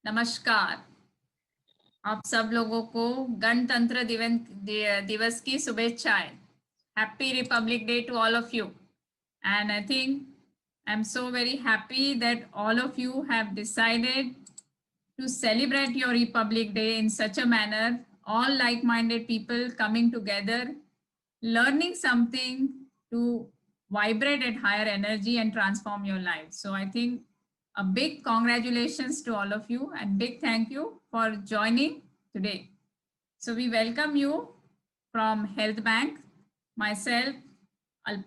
नमस्कार। आप सब लोगों को गणतंत्र दिवस की शुभेच्छाएं। Happy Republic Day to all of you. And I think I'm so very happy that all of you have decided to celebrate your Republic Day in such a manner, all like-minded people coming together, learning something to vibrate at higher energy and transform your life. So I think a big congratulations to all of you and big thank you for joining today. So we welcome you from Health Bank, myself,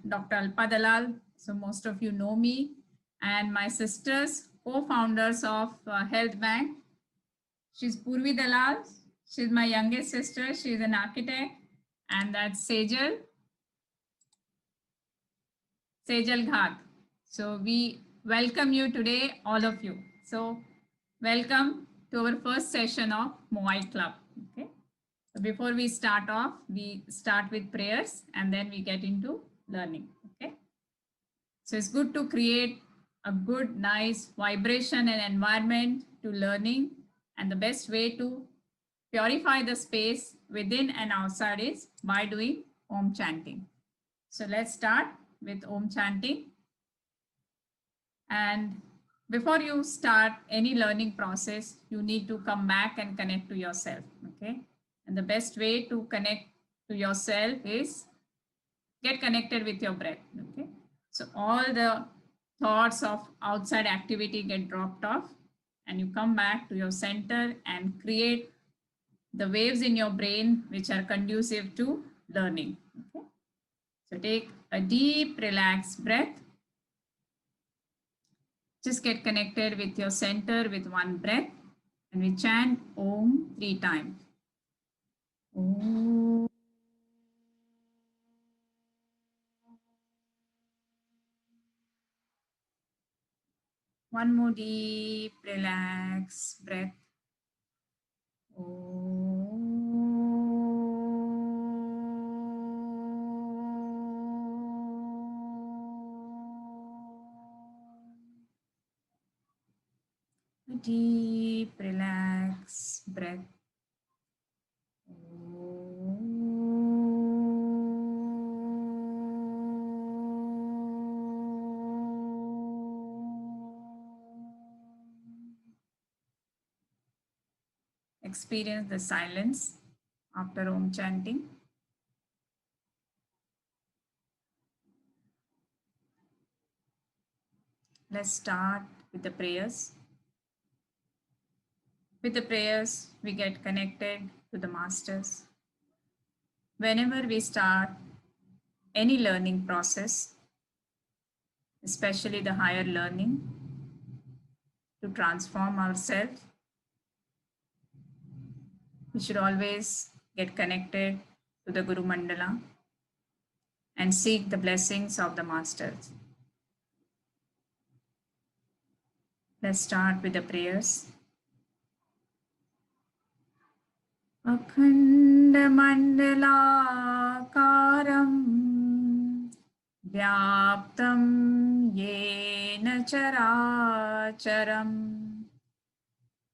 Dr. Alpa Dalal. So most of you know me, and my sisters, co-founders of Health Bank. She's Purvi Dalal. She's my youngest sister. She's an architect, and that's Sejal Ghat. So we welcome you today, all of you. So welcome to our first session of Moai Club. Okay. So before we start off, we start with prayers and then we get into learning. Okay. So it's good to create a good, nice vibration and environment to learning. And the best way to purify the space within and outside is by doing Om chanting. So let's start with Om chanting. And before you start any learning process, you need to come back and connect to yourself. Okay. And the best way to connect to yourself is get connected with your breath. Okay. So all the thoughts of outside activity get dropped off and you come back to your center and create the waves in your brain which are conducive to learning. Okay. So take a deep, relaxed breath. Just get connected with your center with one breath and we chant Om 3 times. Om. One more deep, relaxed breath. Om. A deep, relaxed breath. Experience the silence after Om chanting. Let's start with the prayers. With the prayers, we get connected to the masters. Whenever we start any learning process, especially the higher learning, to transform ourselves, we should always get connected to the Guru Mandala and seek the blessings of the masters. Let's start with the prayers. अखण्डमण्डलाकारं व्याप्तं येन चराचरं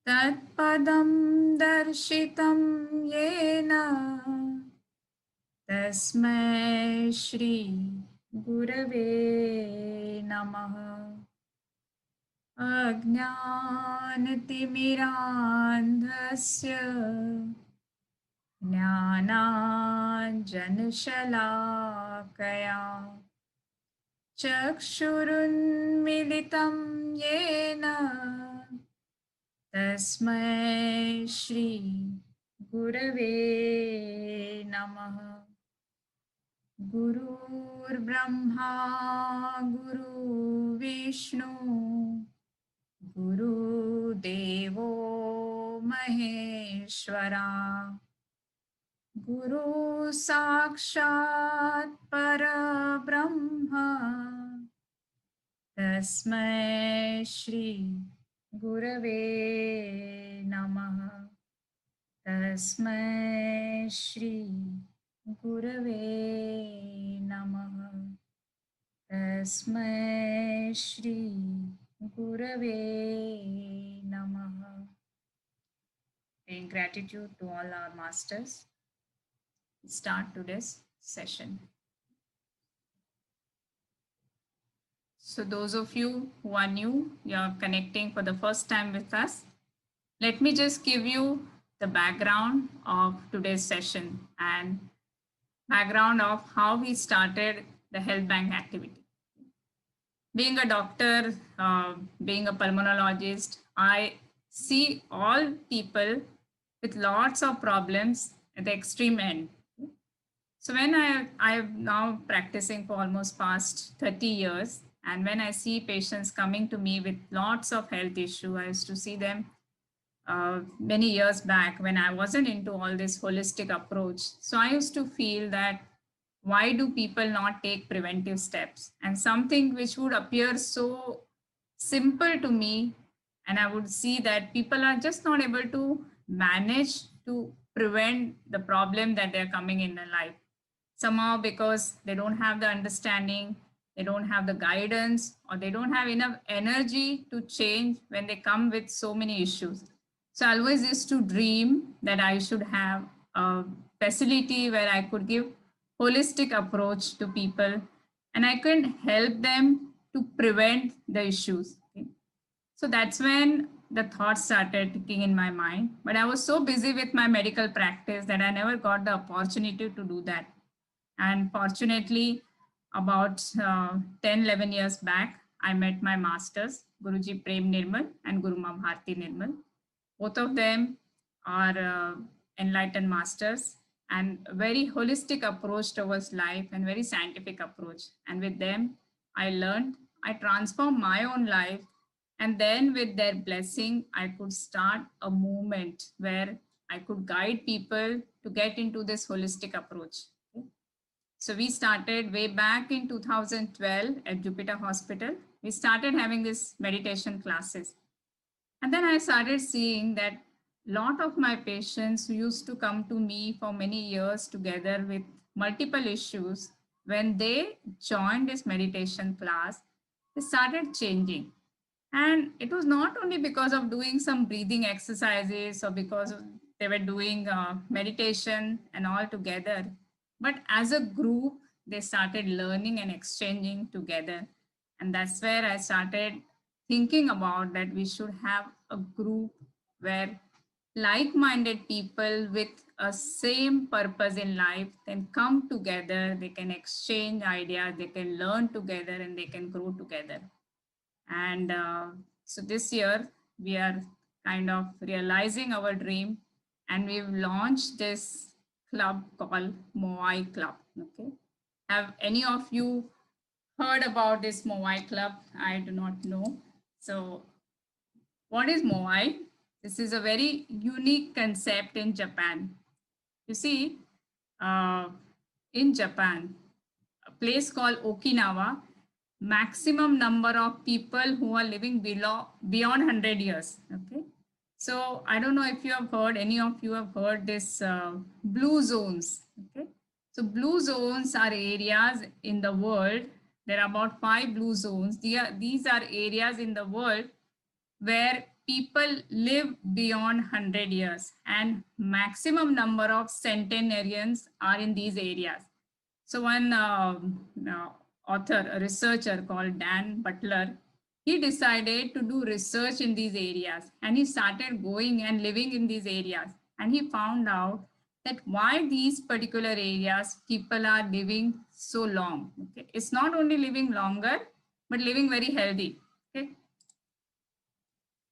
तत्पदं दर्शितं येन तस्मै श्री गुरवे नमः। अज्ञानतिमिरान्धस्य ज्ञानाञ्जनशलाकया चक्षुरुन्मिलितं येन तस्मै श्री गुरवे नमः। गुरुर्ब्रह्मा गुरुर्विष्णु गुरुदेवो महेश्वरा गुरु साक्षात् परब्रह्म तस्मै श्री गुरवे नमः। तस्मै श्री गुरवे नमः। तस्मै श्री गुरवे नमः। giving gratitude to all our masters. Start today's session. So those of you who are new, you are connecting for the first time with us. Let me just give you the background of today's session and background of how we started the health bank activity. Being a doctor, being a pulmonologist, I see all people with lots of problems at the extreme end. So when I'm now practicing for almost past 30 years, and when I see patients coming to me with lots of health issue, I used to see them many years back when I wasn't into all this holistic approach. So I used to feel that why do people not take preventive steps? And something which would appear so simple to me, and I would see that people are just not able to manage to prevent the problem that they're coming in their life. Somehow because they don't have the understanding, they don't have the guidance, or they don't have enough energy to change when they come with so many issues. So I always used to dream that I should have a facility where I could give holistic approach to people and I could help them to prevent the issues. Okay? So that's when the thoughts started ticking in my mind. But I was so busy with my medical practice that I never got the opportunity to do that. And fortunately, about 10, 11 years back, I met my masters, Guruji Prem Nirmal and Guru Ma Bharti Nirmal. Both of them are enlightened masters and very holistic approach towards life and very scientific approach. And with them, I learned, I transformed my own life. And then with their blessing, I could start a movement where I could guide people to get into this holistic approach. Okay? So we started way back in 2012 at Jupiter Hospital. We started having this meditation classes. And then I started seeing that a lot of my patients who used to come to me for many years together with multiple issues, when they joined this meditation class, they started changing. And it was not only because of doing some breathing exercises or because they were doing meditation and all together, but as a group, they started learning and exchanging together. And that's where I started thinking about that we should have a group where like-minded people with a same purpose in life can come together, they can exchange ideas, they can learn together, and they can grow together. And so this year we are kind of realizing our dream, and we've launched this club called Moai Club. Okay, have any of you heard about this Moai Club? I do not know. So what is Moai? This is a very unique concept in Japan. You see, in Japan, a place called Okinawa, maximum number of people who are living beyond 100 years. Okay. So I don't know if you have heard, any of you have heard this blue zones. Okay. So blue zones are areas in the world. There are about 5 blue zones. These are areas in the world where people live beyond 100 years and maximum number of centenarians are in these areas. So one author, a researcher called Dan Butler, he decided to do research in these areas and he started going and living in these areas. And he found out that why these particular areas people are living so long. Okay? It's not only living longer, but living very healthy. Okay?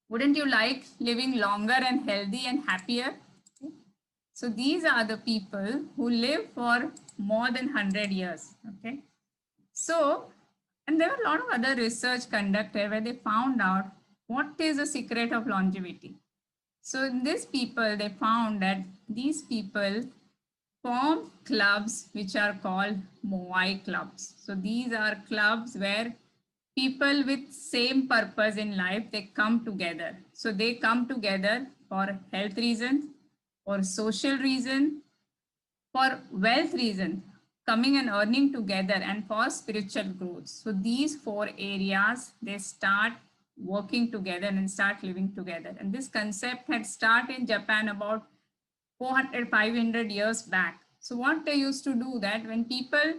Wouldn't you like living longer and healthy and happier? Okay? So these are the people who live for more than 100 years. Okay. So, and there were a lot of other research conducted where they found out what is the secret of longevity. So in these people, they found that these people form clubs which are called Moai clubs. So these are clubs where people with same purpose in life, they come together. So they come together for health reasons, for social reason, for wealth reason, coming and earning together, and for spiritual growth. So these 4 areas, they start working together and start living together. And this concept had started in Japan about 400, 500 years back. So what they used to do that when people,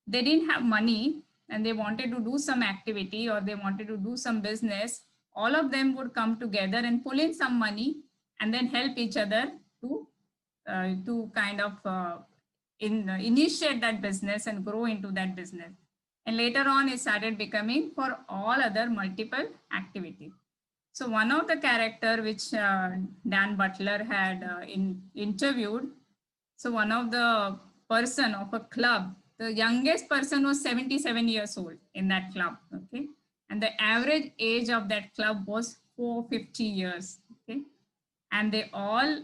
they didn't have money and they wanted to do some activity or they wanted to do some business, all of them would come together and pull in some money and then help each other to kind of initiate that business and grow into that business. And later on, it started becoming for all other multiple activities. So one of the character which Dan Butler had interviewed, so one of the person of a club, the youngest person was 77 years old in that club, okay? And the average age of that club was 450 years, okay? And they all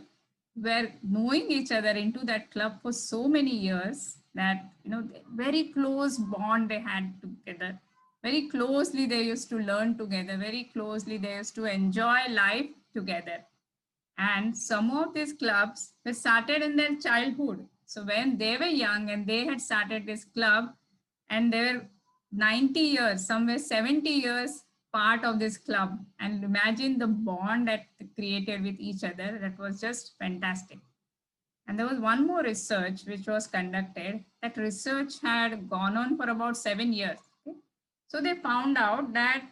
were knowing each other into that club for so many years that, you know, very close bond they had together. Very closely they used to learn together. Very closely they used to enjoy life together. And some of these clubs were started in their childhood. So when they were young and they had started this club and they were 90 years, somewhere 70 years part of this club. And imagine the bond that they created with each other. That was just fantastic. And there was one more research which was conducted. That research had gone on for about 7 years. Okay? So they found out that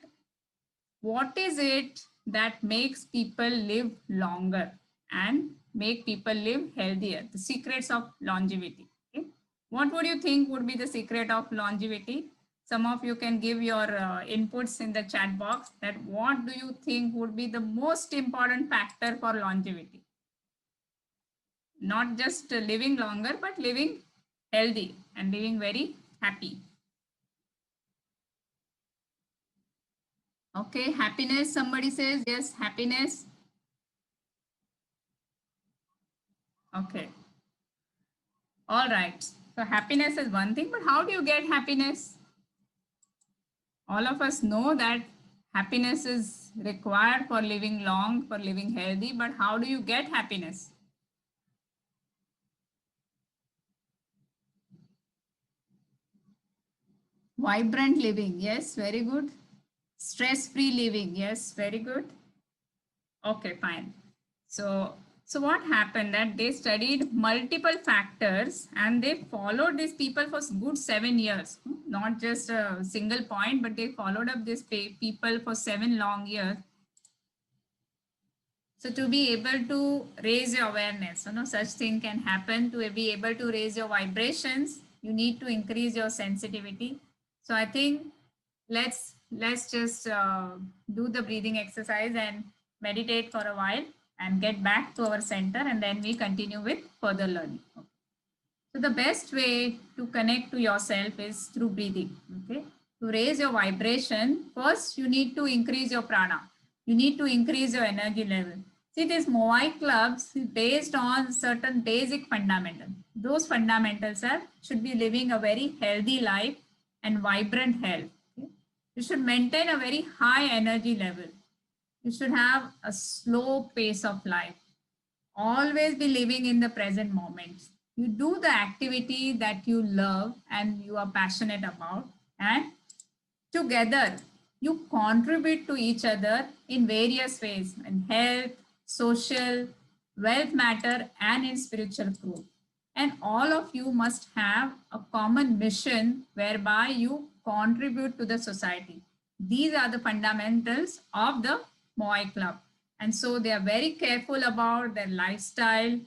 what is it that makes people live longer and make people live healthier? The secrets of longevity. Okay? What would you think would be the secret of longevity? Some of you can give your inputs in the chat box that what do you think would be the most important factor for longevity? Not just living longer, but living healthy and living very happy. Okay, happiness, somebody says, yes, happiness. Okay. All right. So happiness is one thing, but how do you get happiness? All of us know that happiness is required for living long, for living healthy, but how do you get happiness? Vibrant living. Yes, very good. Stress-free living. Yes, very good. Okay, fine. So what happened that they studied multiple factors and they followed these people for good 7 years, not just a single point, but they followed up these people for 7 long years. So to be able to raise your awareness, such thing can happen. To be able to raise your vibrations, you need to increase your sensitivity. So I think let's just do the breathing exercise and meditate for a while and get back to our center, and then we continue with further learning. Okay. So the best way to connect to yourself is through breathing. Okay. To raise your vibration, first you need to increase your prana. You need to increase your energy level. See, these Moai clubs is based on certain basic fundamentals. Those fundamentals are should be living a very healthy life and vibrant health. Okay? You should maintain a very high energy level. You should have a slow pace of life. Always be living in the present moment. You do the activity that you love and you are passionate about, and together you contribute to each other in various ways in health, social, wealth matter, and in spiritual growth. And all of you must have a common mission whereby you contribute to the society. These are the fundamentals of the Moai Club. And so they are very careful about their lifestyle,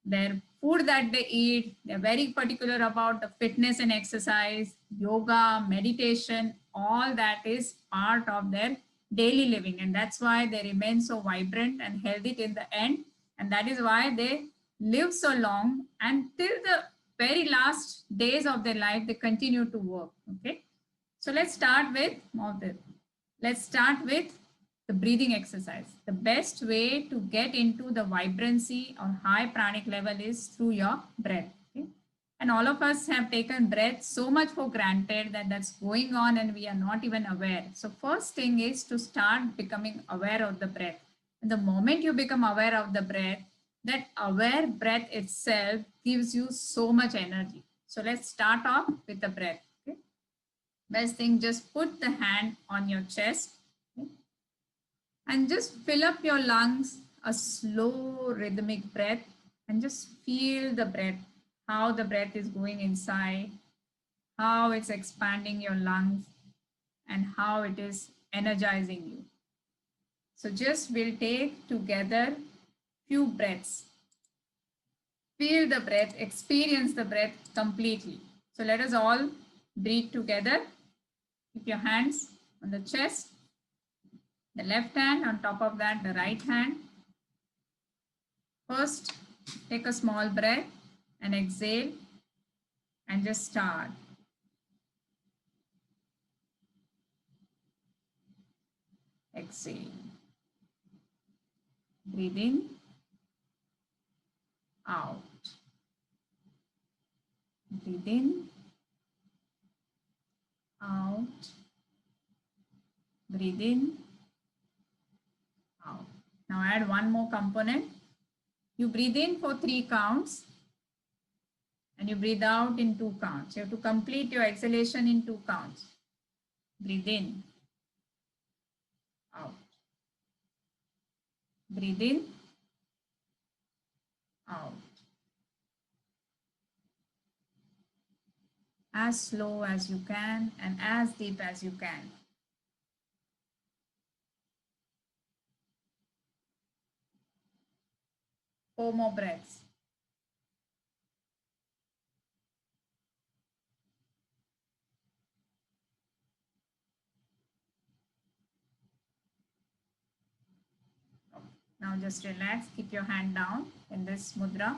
their food that they eat. They're very particular about the fitness and exercise, yoga, meditation, all that is part of their daily living. And that's why they remain so vibrant and healthy till the end. And that is why they live so long, and till the very last days of their life, they continue to work. Okay. So let's start with the breathing exercise. The best way to get into the vibrancy or high pranic level is through your breath. Okay? And all of us have taken breath so much for granted that that's going on and we are not even aware. So first thing is to start becoming aware of the breath. And the moment you become aware of the breath, that aware breath itself gives you so much energy. So let's start off with the breath. Okay? Best thing, just put the hand on your chest. Okay? And just fill up your lungs, a slow rhythmic breath, and just feel the breath, how the breath is going inside, how it's expanding your lungs, and how it is energizing you. So just we'll take together few breaths. Feel the breath, experience the breath completely. So let us all breathe together. Keep your hands on the chest, the left hand on top of that, the right hand. First, take a small breath and exhale and just start. Exhale. Breathe in, out. Breathe in, out. Breathe in, out. Now add one more component. You breathe in for 3 counts and you breathe out in 2 counts. You have to complete your exhalation in 2 counts. Breathe in, out. Breathe in, out. As slow as you can and as deep as you can. Four more breaths. Now just relax, keep your hand down in this mudra.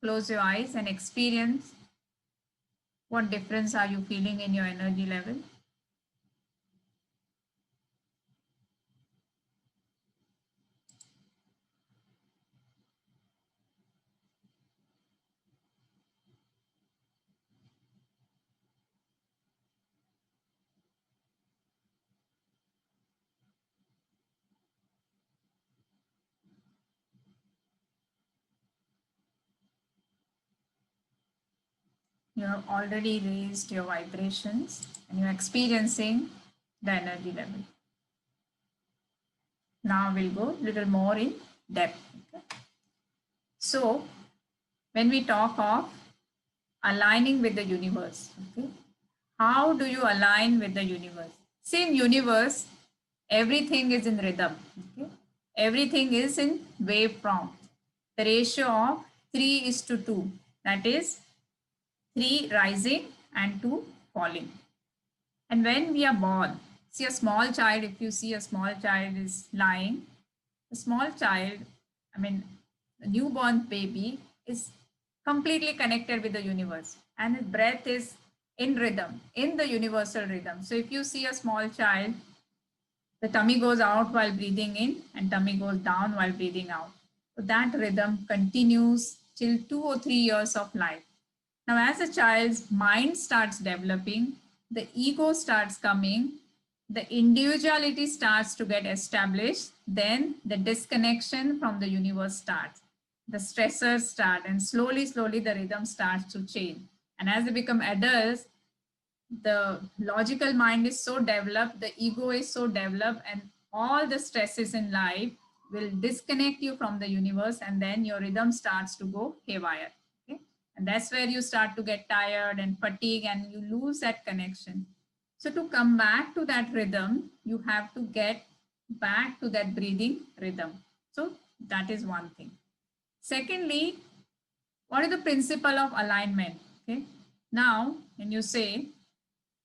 Close your eyes and experience what difference are you feeling in your energy level. You have already raised your vibrations and you're experiencing the energy level. Now we'll go a little more in depth. Okay? So when we talk of aligning with the universe, okay, how do you align with the universe? See, in universe, everything is in rhythm. Okay? Everything is in waveform. The ratio of 3:2. That is 3 rising and 2 falling. And when we are born, see a small child, if you see a small child is lying, a small child, I mean, a newborn baby is completely connected with the universe and his breath is in rhythm, in the universal rhythm. So if you see a small child, the tummy goes out while breathing in and tummy goes down while breathing out. So that rhythm continues till 2 or 3 years of life. Now, as a child's mind starts developing, the ego starts coming, the individuality starts to get established, then the disconnection from the universe starts. The stressors start, and slowly, slowly, the rhythm starts to change. And as they become adults, the logical mind is so developed, the ego is so developed, and all the stresses in life will disconnect you from the universe, and then your rhythm starts to go haywire. Okay? And that's where you start to get tired and fatigue, and you lose that connection. So to come back to that rhythm, you have to get back to that breathing rhythm. So that is one thing. Secondly, what is the principle of alignment? Okay. Now, when you say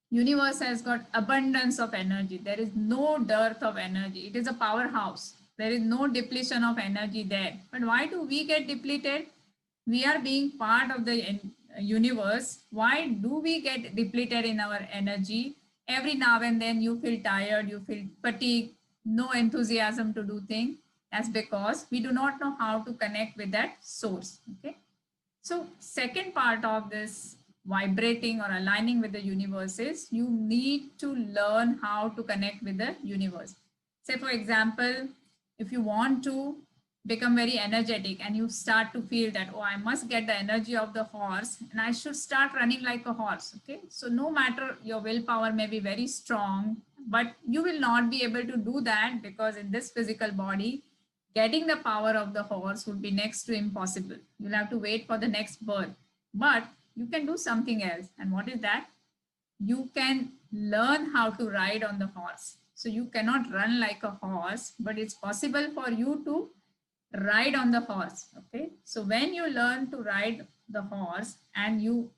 universe has got abundance of energy, there is no dearth of energy. It is a powerhouse. There is no depletion of energy there. But why do we get depleted? We are being part of the universe. Why do we get depleted in our energy? Every now and then you feel tired, you feel fatigued, no enthusiasm to do things. That's because we do not know how to connect with that source. Okay. So second part of this vibrating or aligning with the universe is you need to learn how to connect with the universe. Say for example, if you want to become very energetic and you start to feel that, oh, I must get the energy of the horse and I should start running like a horse. Okay. So no matter your willpower may be very strong But you will not be able to do that because in this physical body, getting the power of the horse would be next to impossible. You'll have to wait for the next birth. But you can do something else. And what is that? You can learn how to ride on the horse. So you cannot run like a horse, but it's possible for you to ride on the horse. Okay. So when you learn to ride the horse and you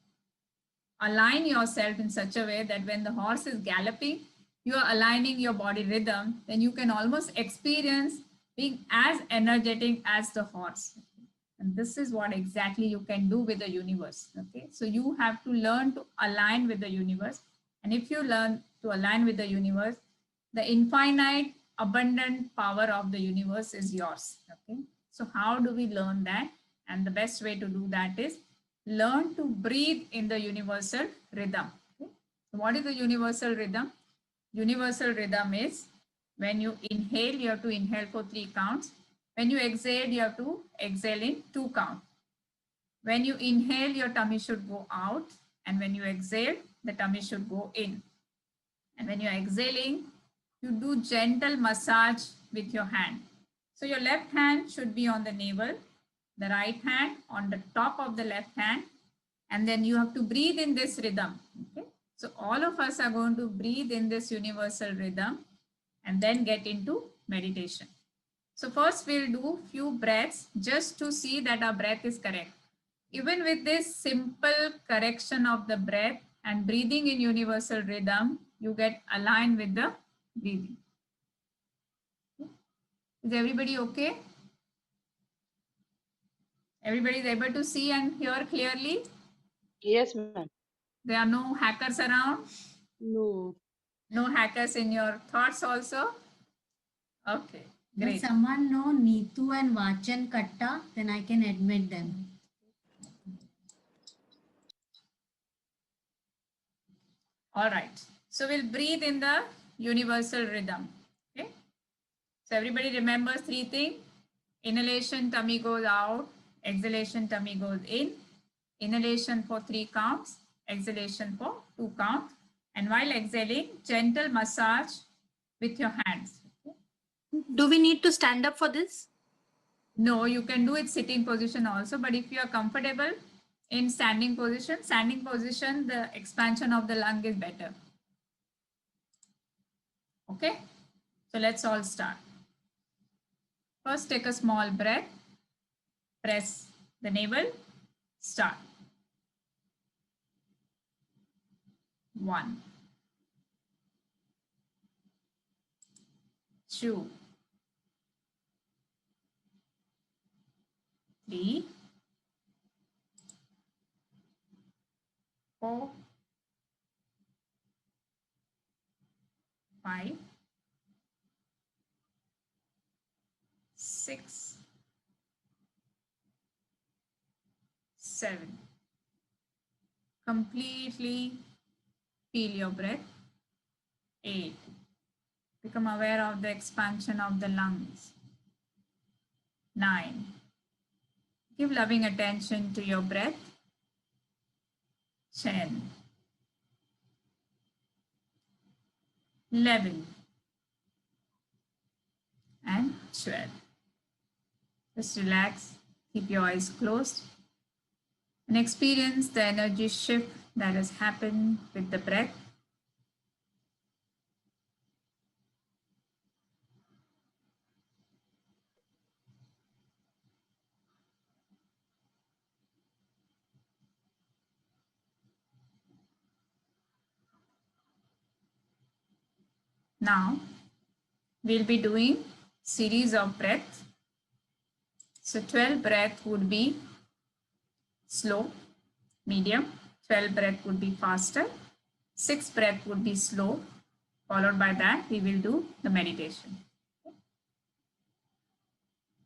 align yourself in such a way that when the horse is galloping, you are aligning your body rhythm, then you can almost experience being as energetic as the horse. And this is what exactly you can do with the universe. Okay. So you have to learn to align with the universe. And if you learn to align with the universe, the infinite, abundant power of the universe is yours. Okay. So how do we learn that? And the best way to do that is learn to breathe in the universal rhythm. Okay? So what is the universal rhythm? Universal rhythm is when you inhale, you have to inhale for 3 counts. When you exhale, you have to exhale in 2 counts. When you inhale, your tummy should go out. And when you exhale, the tummy should go in. And when you're exhaling, you do gentle massage with your hand. So your left hand should be on the navel, the right hand on the top of the left hand, and then you have to breathe in this rhythm. Okay? So all of us are going to breathe in this universal rhythm and then get into meditation. So first we'll do few breaths just to see that our breath is correct. Even with this simple correction of the breath and breathing in universal rhythm, you get aligned with the breathing. Is everybody okay? Everybody is able to see and hear clearly? Yes, ma'am. There are no hackers around? No. No hackers in your thoughts also? Okay, If great. someone know Neetu and Vachan Katta, then I can admit them. All right. So we'll breathe in the universal rhythm. Okay. So everybody remembers 3 things. Inhalation, tummy goes out. Exhalation, tummy goes in. Inhalation for 3 counts. Exhalation for 2 counts. And while exhaling, gentle massage with your hands. Okay. Do we need to stand up for this? No, you can do it sitting position also. But if you are comfortable in standing position, the expansion of the lung is better. Okay. So let's all start. First, take a small breath. Press the navel. Start. 1, 2, 3, 4, 5, 6, 7. Completely feel your breath. 8. Become aware of the expansion of the lungs. 9. Give loving attention to your breath. 10. 11. And 12. Just relax. Keep your eyes closed. And experience the energy shift that has happened with the breath. Now, we'll be doing series of breaths. So 12 breath would be slow, medium. 12 breath would be faster. 6 breath would be slow. Followed by that, we will do the meditation.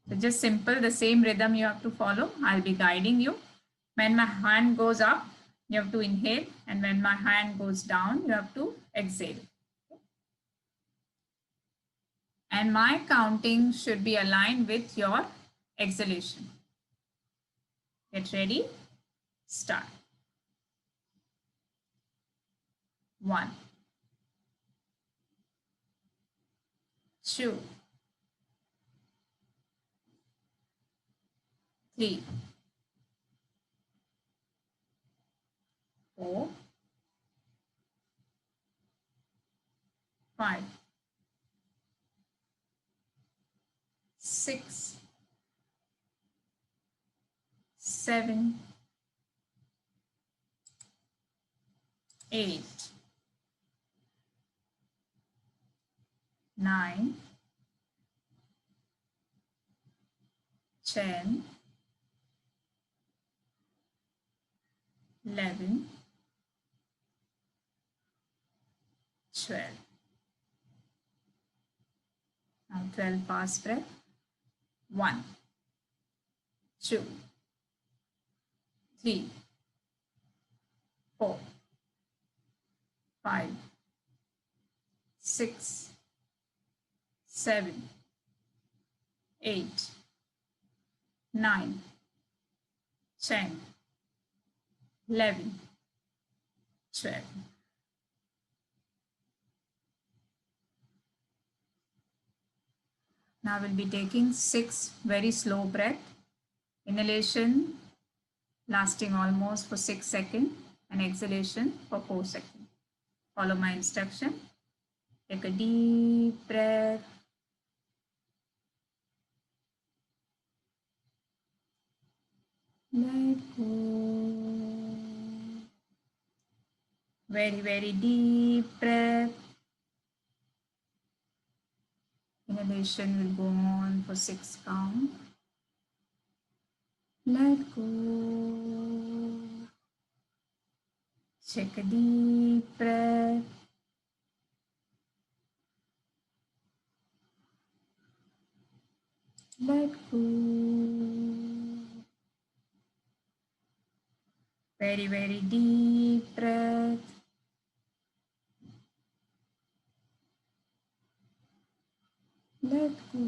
So just simple, the same rhythm you have to follow. I'll be guiding you. When my hand goes up, you have to inhale. And when my hand goes down, you have to exhale. And my counting should be aligned with your exhalation. Get ready. Start. 1, 2, 3, 4, 5, 6, 7, 8, 9, 10, 11, 12. Now 12 pass breath. 1, 2, 3, 4, 5, 6, 7, 8, 9, 10, 11, 12. Now we'll be taking 6 very slow breath. Inhalation lasting almost for 6 seconds and exhalation for 4 seconds. Follow my instruction. Take a deep breath. Let go. Very, very deep breath. Inhalation will go on for 6 count. Let go. Take a deep breath. Let go. Very, very deep breath. Let go.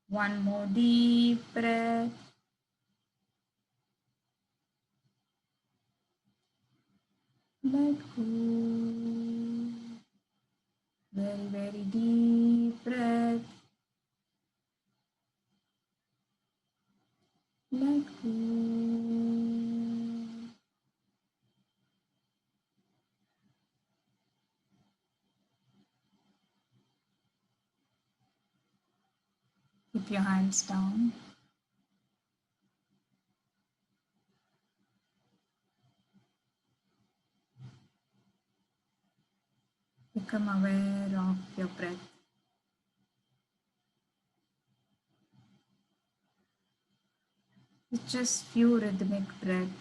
One more deep breath. Let go. Very, very deep breath. Let go. Keep your hands down. Become aware of your breath. With just few rhythmic breaths,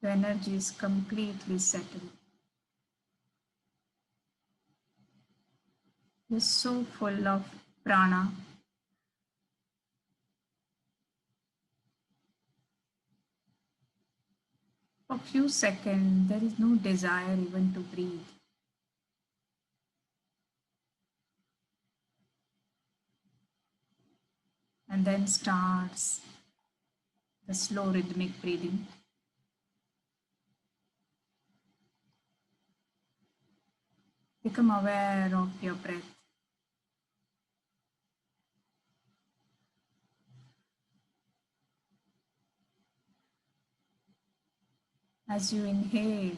the energy is completely settled. You're so full of prana. For a few seconds, there is no desire even to breathe. And then starts the slow rhythmic breathing. Become aware of your breath. As you inhale,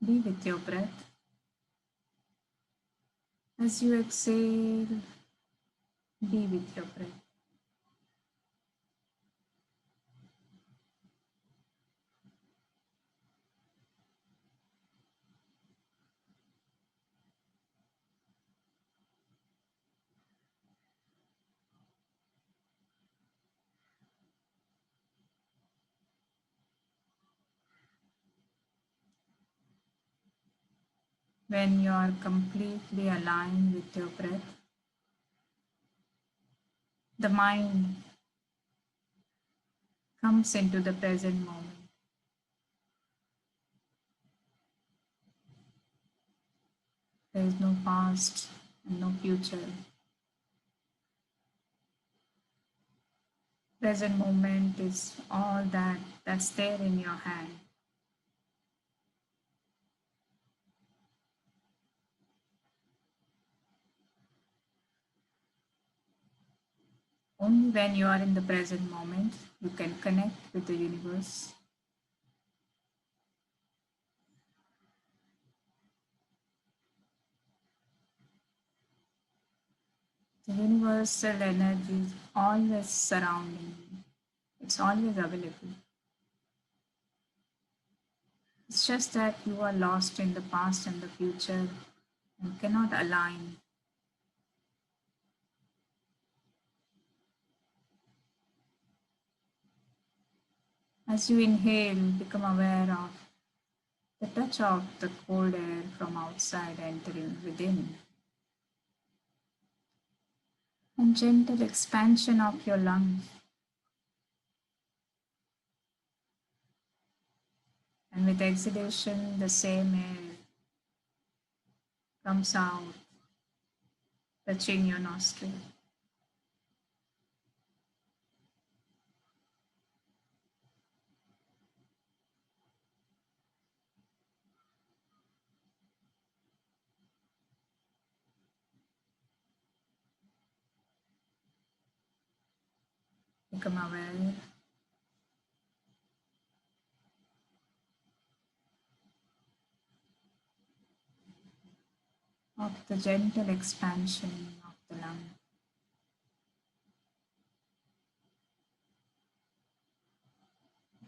be with your breath. As you exhale, be with your breath. When you are completely aligned with your breath, the mind comes into the present moment. There is no past and no future. present moment is all that's there in your hand. Only when you are in the present moment, you can connect with the universe. The universal energy is always surrounding you. It's always available. It's just that you are lost in the past and the future and cannot align. As you inhale, become aware of the touch of the cold air from outside entering within, and gentle expansion of your lungs. And with exhalation, the same air comes out, touching your nostril. Become aware of the gentle expansion of the lung.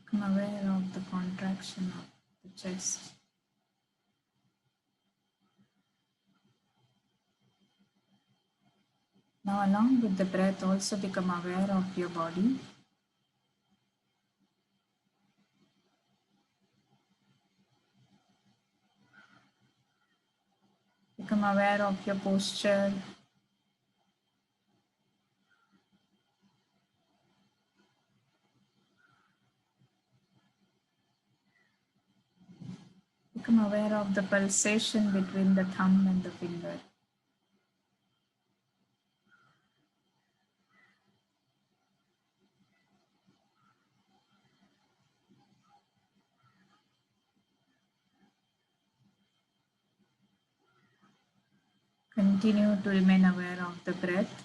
Become aware of the contraction of the chest. Now, along with the breath, also become aware of your body. Become aware of your posture. Become aware of the pulsation between the thumb and the finger. Continue to remain aware of the breath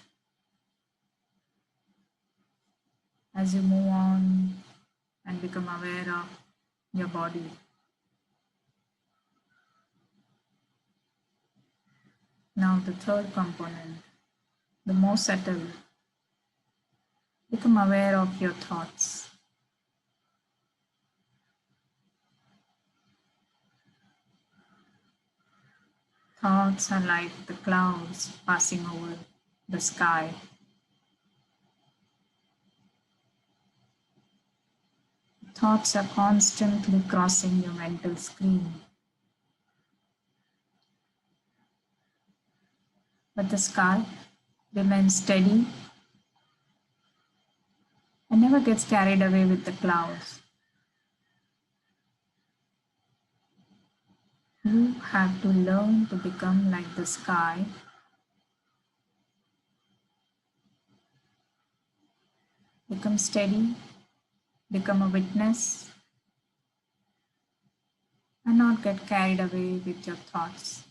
as you move on and become aware of your body. Now, the third component, the more subtle. Become aware of your thoughts. Thoughts are like the clouds passing over the sky. Thoughts are constantly crossing your mental screen. But the sky remains steady and never gets carried away with the clouds. You have to learn to become like the sky, become steady, become a witness, and not get carried away with your thoughts.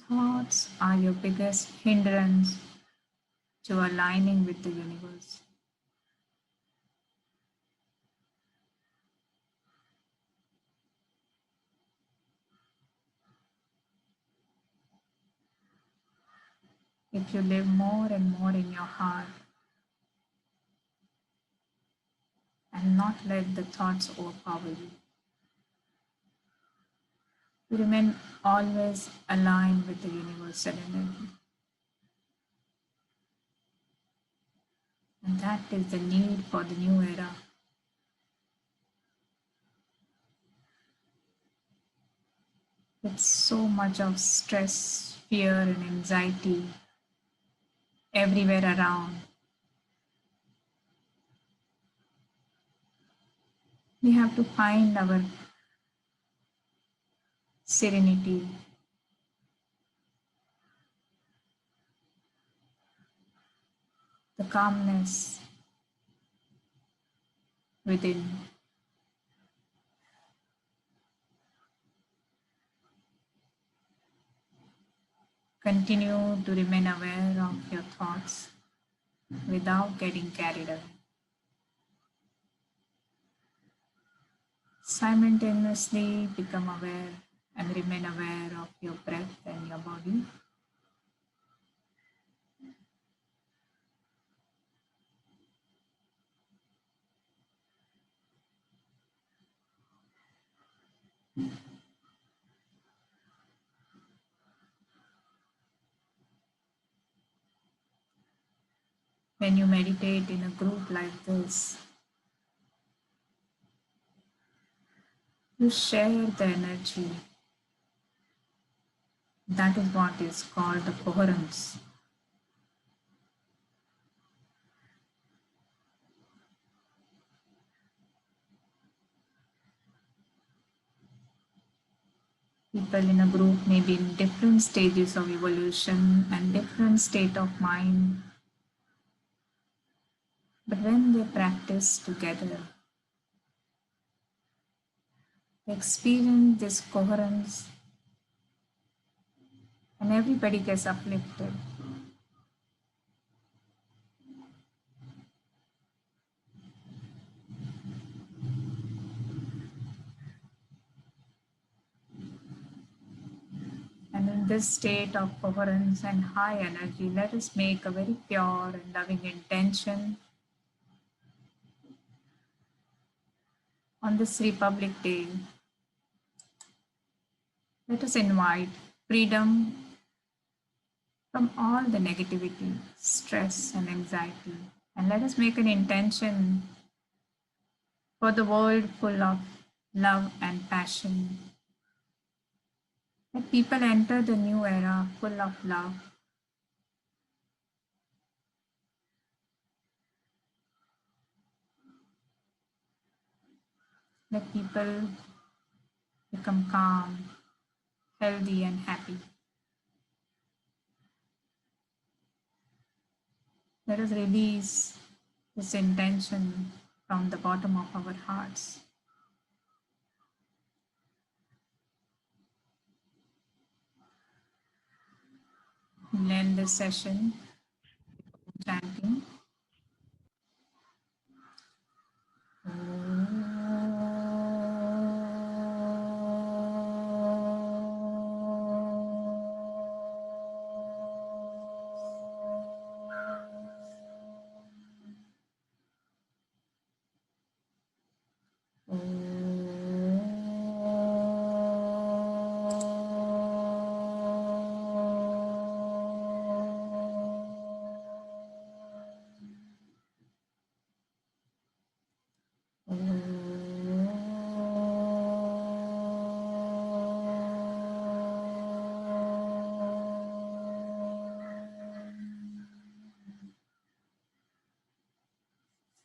Thoughts are your biggest hindrance to aligning with the universe. If you live more and more in your heart and not let the thoughts overpower you, you remain always aligned with the universal energy. And that is the need for the new era. With so much of stress, fear, and anxiety everywhere around, we have to find our serenity, the calmness within. Continue to remain aware of your thoughts without getting carried away. Simultaneously become aware and remain aware of your breath and your body. When you meditate in a group like this, you share the energy. That is what is called the coherence. People in a group may be in different stages of evolution and different state of mind. But when they practice together, they experience this coherence and everybody gets uplifted. And in this state of coherence and high energy, let us make a very pure and loving intention on this Republic Day. Let us invite freedom from all the negativity, stress, and anxiety. And let us make an intention for the world full of love and passion. Let people enter the new era full of love. Let people become calm, healthy, and happy. Let us release this intention from the bottom of our hearts. We'll end this session chanting.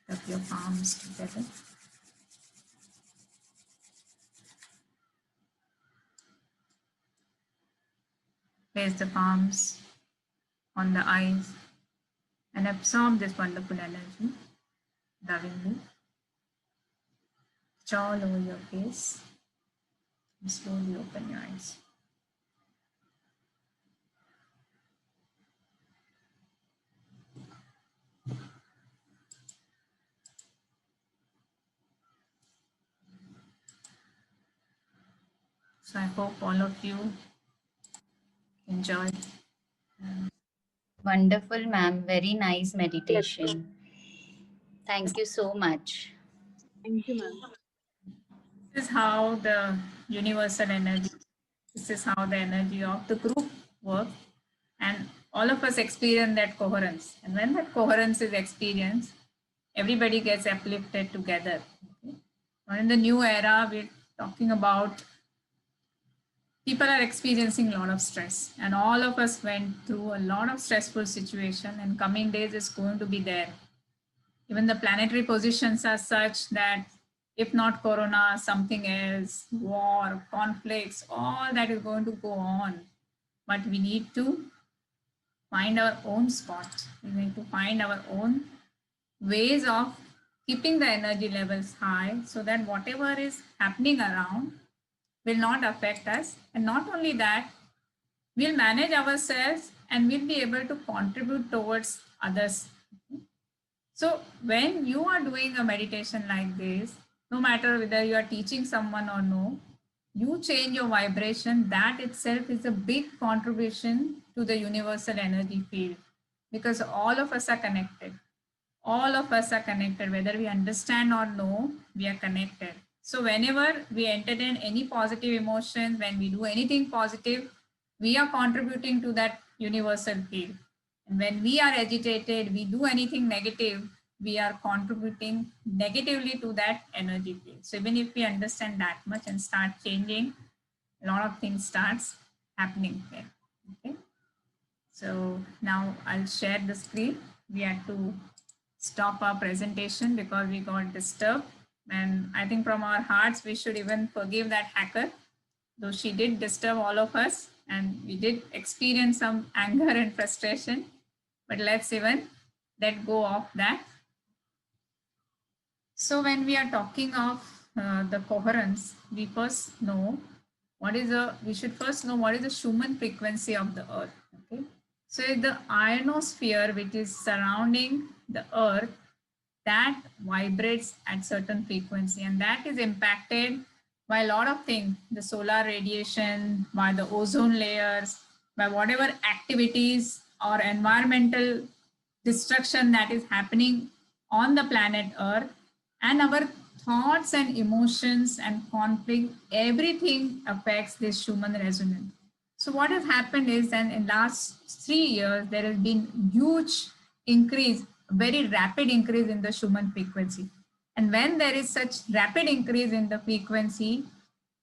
Rub your palms together. Place the palms on the eyes and absorb this wonderful energy lovingly. It's all over your face. And slowly open your eyes. So I hope all of you enjoyed. Wonderful, ma'am. Very nice meditation. Thank you so much. Thank you, ma'am. This is how the universal energy, this is how the energy of the group works. And all of us experience that coherence. And when that coherence is experienced, everybody gets uplifted together. Okay? Now in the new era, we're talking about people are experiencing a lot of stress. And all of us went through a lot of stressful situation, and coming days is going to be there. Even the planetary positions are such that if not corona, something else, war, conflicts, all that is going to go on. But we need to find our own spot. We need to find our own ways of keeping the energy levels high so that whatever is happening around will not affect us. And not only that, we'll manage ourselves and we'll be able to contribute towards others. So when you are doing a meditation like this, no matter whether you are teaching someone or no, you change your vibration. That itself is a big contribution to the universal energy field, because all of us are connected. All of us are connected, whether we understand or no, we are connected. So whenever we entertain any positive emotions, when we do anything positive, we are contributing to that universal field. And when we are agitated, we do anything negative, we are contributing negatively to that energy field. So even if we understand that much and start changing, a lot of things starts happening here. Okay. So now I'll share the screen. We had to stop our presentation because we got disturbed. And I think from our hearts, we should even forgive that hacker, though she did disturb all of us and we did experience some anger and frustration, but let's even let go of that. So when we are talking of the coherence, we first know we should first know what is the Schumann frequency of the earth. Okay. So the ionosphere, which is surrounding the earth, that vibrates at certain frequency, and that is impacted by a lot of things, the solar radiation, by the ozone layers, by whatever activities or environmental destruction that is happening on the planet Earth, and our thoughts and emotions and conflict, everything affects this Schumann resonance. So what has happened is that in last 3 years, there has been huge increase, very rapid increase in the Schumann frequency. And when there is such rapid increase in the frequency,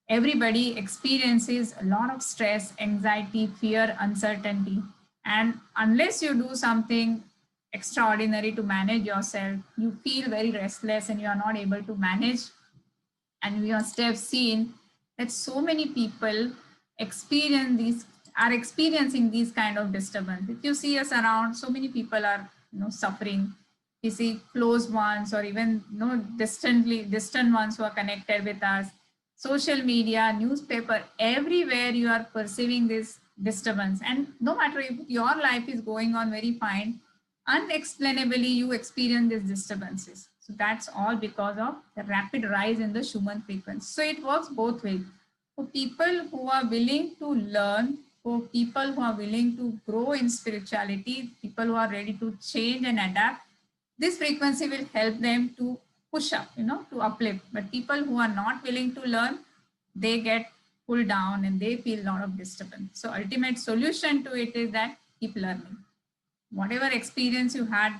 everybody experiences a lot of stress, anxiety, fear, uncertainty. And unless you do something extraordinary to manage yourself, you feel very restless and you are not able to manage. And we must have seen that so many people are experiencing these kind of disturbance. If you see us around, so many people are suffering. You see close ones or even distant ones who are connected with us. Social media, newspaper, everywhere you are perceiving this disturbance. And no matter if your life is going on very fine, unexplainably you experience these disturbances. So that's all because of the rapid rise in the Schumann frequency. So it works both ways. For people who are willing to learn, for people who are willing to grow in spirituality, people who are ready to change and adapt, this frequency will help them to push up, to uplift. But people who are not willing to learn, they get pulled down and they feel a lot of disturbance. So ultimate solution to it is that keep learning. Whatever experience you had,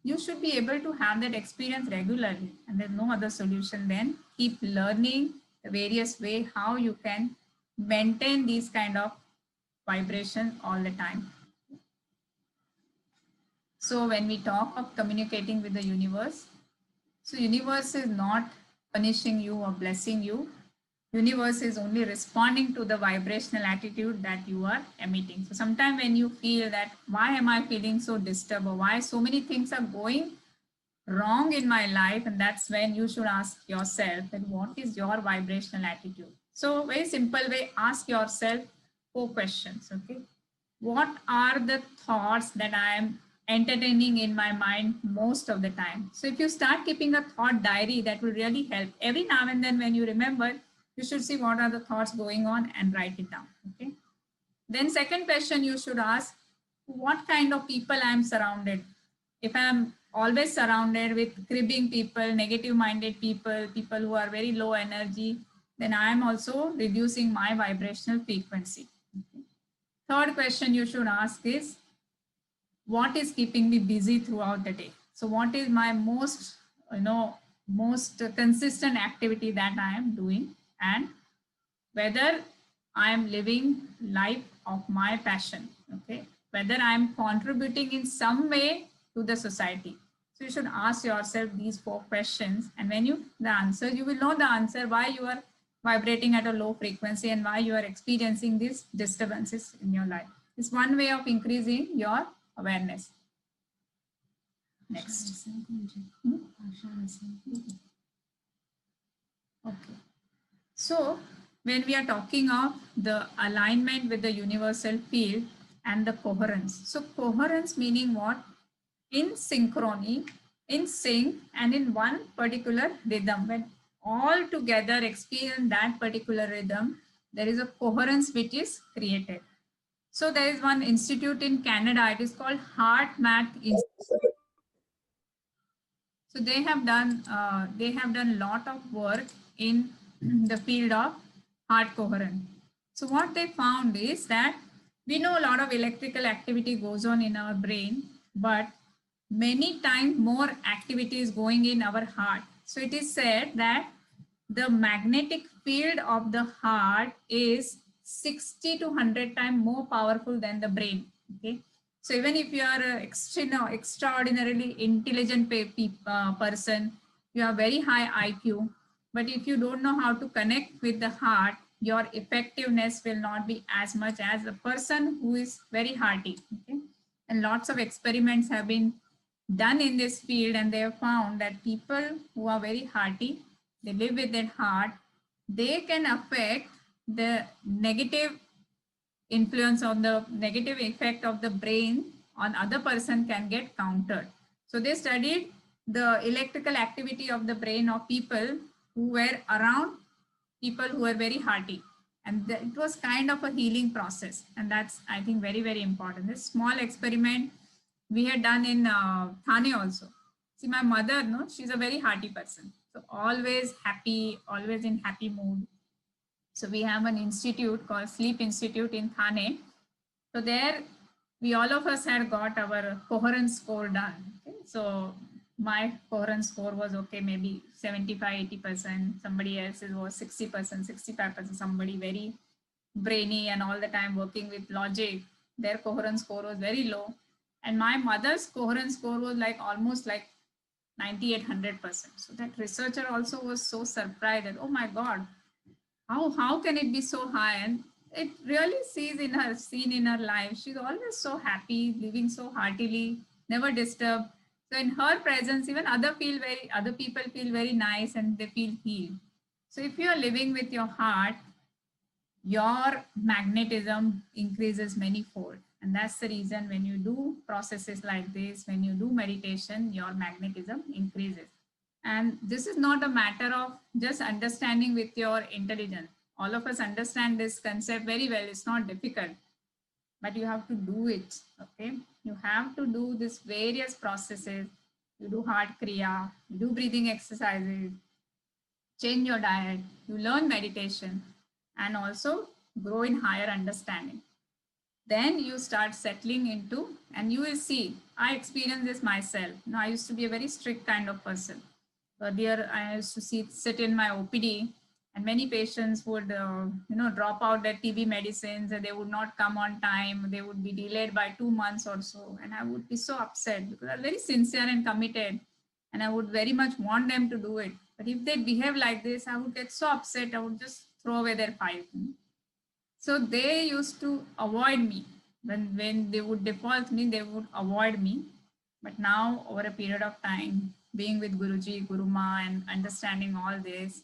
you should be able to have that experience regularly. And there's no other solution than keep learning the various way how you can maintain these kind of vibration all the time. So when we talk of communicating with the universe, so universe is not punishing you or blessing you. Universe is only responding to the vibrational attitude that you are emitting. So sometimes when you feel that, why am I feeling so disturbed, or why so many things are going wrong in my life, and that's when you should ask yourself that what is your vibrational attitude. So very simple way, ask yourself 4 questions. Okay, what are the thoughts that I am entertaining in my mind most of the time? So if you start keeping a thought diary, that will really help. Every now and then when you remember, you should see what are the thoughts going on and write it down. Okay. Then second question you should ask, what kind of people I am surrounded. If I am always surrounded with cribbing people, negative minded people, people who are very low energy, then I am also reducing my vibrational frequency. Okay. Third question you should ask is, what is keeping me busy throughout the day? So what is my most consistent activity that I am doing, and whether I am living life of my passion, okay? Whether I am contributing in some way to the society. So you should ask yourself these 4 questions, and when you will know the answer why you are vibrating at a low frequency and why you are experiencing these disturbances in your life. It's one way of increasing your awareness. Next. Okay. So when we are talking of the alignment with the universal field and the coherence. So coherence meaning what? In synchrony, in sync, and in one particular rhythm. When all together experience that particular rhythm, there is a coherence which is created. So there is one institute in Canada, it is called HeartMath Institute. So they have done a lot of work in the field of heart coherence. So what they found is that we know a lot of electrical activity goes on in our brain, but many times more activity is going in our heart. So it is said that the magnetic field of the heart is 60 to 100 times more powerful than the brain. Okay. So even if you are an extraordinarily intelligent person, you have very high IQ, but if you don't know how to connect with the heart, your effectiveness will not be as much as a person who is very hearty. Okay? And lots of experiments have been done in this field, and they have found that people who are very hearty, they live with their heart, they can affect the negative influence on the negative effect of the brain on other person can get countered. So they studied the electrical activity of the brain of people who were around people who were very hearty, and it was kind of a healing process, and that's, I think, very, very important. This small experiment we had done in Thane also. See, my mother, no, she's a very hearty person, so always happy, always in happy mood. So we have an institute called Sleep Institute in Thane. So there, we all of us had got our coherence score done. Okay? So my coherence score was okay, maybe 75, 80%. Somebody else's was 60%, 65%. Somebody very brainy and all the time working with logic, their coherence score was very low. And my mother's coherence score was like almost like 98, 100%. So that researcher also was so surprised that, oh my God, how can it be so high? And it really seen in her life. She's always so happy, living so heartily, never disturbed. So in her presence, even other people feel very nice and they feel healed. So if you are living with your heart, your magnetism increases many-fold. And that's the reason when you do processes like this, when you do meditation, your magnetism increases. And this is not a matter of just understanding with your intelligence. All of us understand this concept very well. It's not difficult, but you have to do it. Okay. You have to do these various processes. You do heart kriya, you do breathing exercises, change your diet, you learn meditation, and also grow in higher understanding. Then you start settling into, and you will see, I experienced this myself. Now, I used to be a very strict kind of person. Earlier, I used to sit in my OPD, and many patients would, drop out their TB medicines, and they would not come on time. They would be delayed by 2 months or so. And I would be so upset because I'm very sincere and committed, and I would very much want them to do it. But if they behave like this, I would get so upset. I would just throw away their file. So they used to avoid me. When they would default me, they would avoid me. But now, over a period of time, being with Guruji, Guruma, and understanding all this,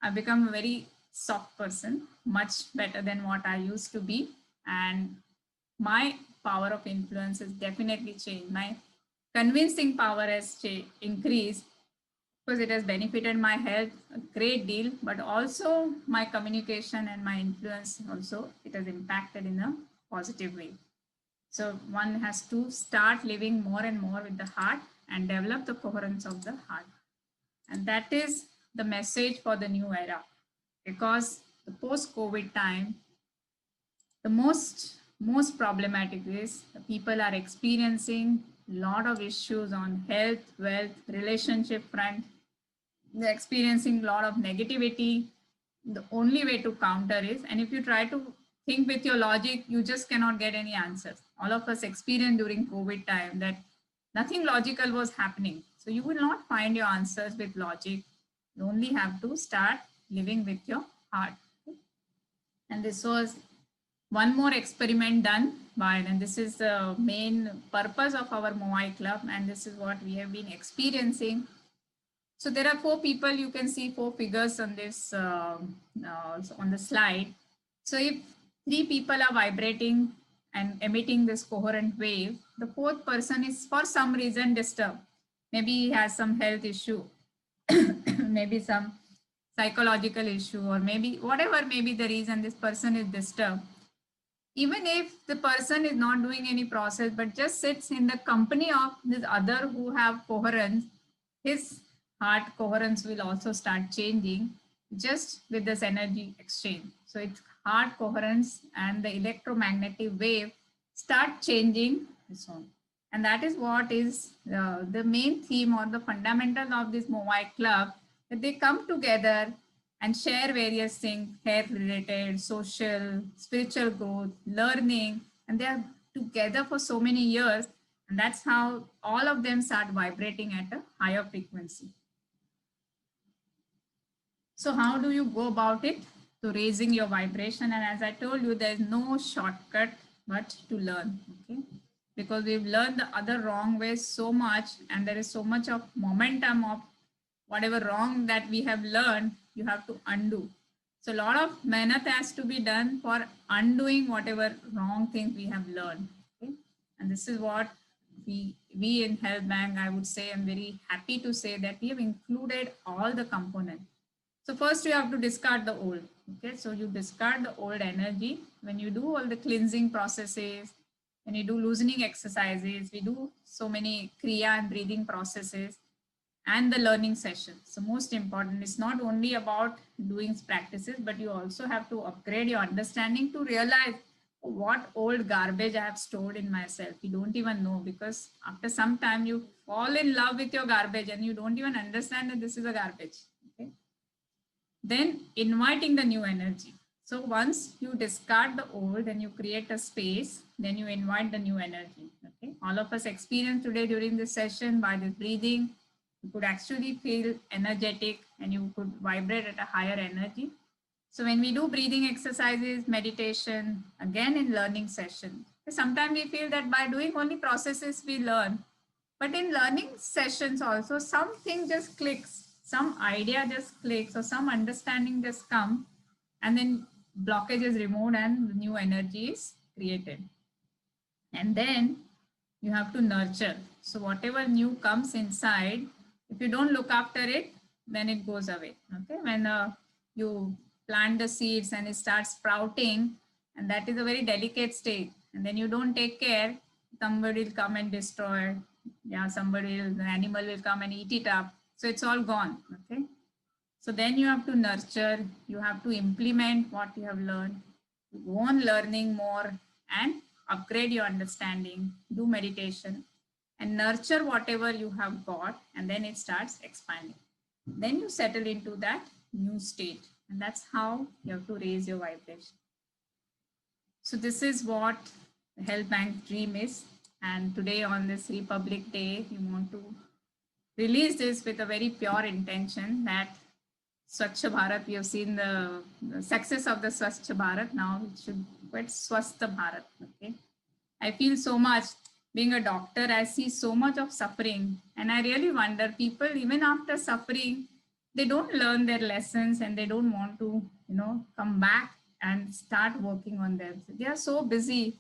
I've become a very soft person, much better than what I used to be. And my power of influence has definitely changed. My convincing power has increased because it has benefited my health a great deal, but also my communication and my influence also, it has impacted in a positive way. So one has to start living more and more with the heart and develop the coherence of the heart. And that is the message for the new era, because the post-COVID time, the most problematic is the people are experiencing a lot of issues on health, wealth, relationship front. They're experiencing a lot of negativity. The only way to counter is, and if you try to think with your logic, you just cannot get any answers. All of us experienced during COVID time that nothing logical was happening. So you will not find your answers with logic. You only have to start living with your heart. And this was one more experiment done by, and this is the main purpose of our Moai Club, and this is what we have been experiencing. So there are 4 people. You can see 4 figures on this on the slide. So if 3 people are vibrating and emitting this coherent wave, the 4th person is for some reason disturbed. Maybe he has some health issue, maybe some psychological issue, or maybe whatever may be the reason this person is disturbed. Even if the person is not doing any process, but just sits in the company of this other who have coherence, his heart coherence will also start changing just with this energy exchange. So it's heart coherence and the electromagnetic wave start changing its own. And that is what is the main theme or the fundamental of this Moai Club, that they come together and share various things, health related, social, spiritual growth, learning, and they are together for so many years. And that's how all of them start vibrating at a higher frequency. So how do you go about it? To raising your vibration. And as I told you, there is no shortcut but to learn, okay? Because we've learned the other wrong ways so much, and there is so much of momentum of whatever wrong that we have learned, you have to undo. So a lot of mehnat has to be done for undoing whatever wrong things we have learned, okay? And this is what we in Health Bank, I would say, I'm very happy to say that we have included all the components. So first you have to discard the old, okay? So you discard the old energy. When you do all the cleansing processes, when you do loosening exercises, we do so many Kriya and breathing processes and the learning sessions. So most important, it's not only about doing practices, but you also have to upgrade your understanding to realize what old garbage I have stored in myself. You don't even know, because after some time you fall in love with your garbage and you don't even understand that this is a garbage, okay? Then inviting the new energy. So once you discard the old and you create a space, then you invite the new energy, okay? All of us experience today during this session by this breathing, you could actually feel energetic and you could vibrate at a higher energy. So when we do breathing exercises, meditation, again in learning session, sometimes we feel that by doing only processes we learn, but in learning sessions also something just clicks, some idea just clicks, or some understanding just come, and then blockage is removed and the new energy is created. And then you have to nurture. So whatever new comes inside, if you don't look after it, then it goes away, okay? When you plant the seeds and it starts sprouting, and that is a very delicate stage, and then you don't take care, somebody will come and destroy it. Yeah, somebody will, the animal will come and eat it up. So it's all gone, okay? So then you have to nurture, you have to implement what you have learned, go on learning more and upgrade your understanding, do meditation and nurture whatever you have got, and then it starts expanding. Then you settle into that new state, and that's how you have to raise your vibration. So this is what the Health Bank dream is. And today on this Republic Day, we want to release this with a very pure intention that Swachh Bharat, we have seen the success of the Swachh Bharat. Now it should get Swasth Bharat. Okay, I feel so much being a doctor. I see so much of suffering, and I really wonder, people even after suffering, they don't learn their lessons and they don't want to, come back and start working on them. They are so busy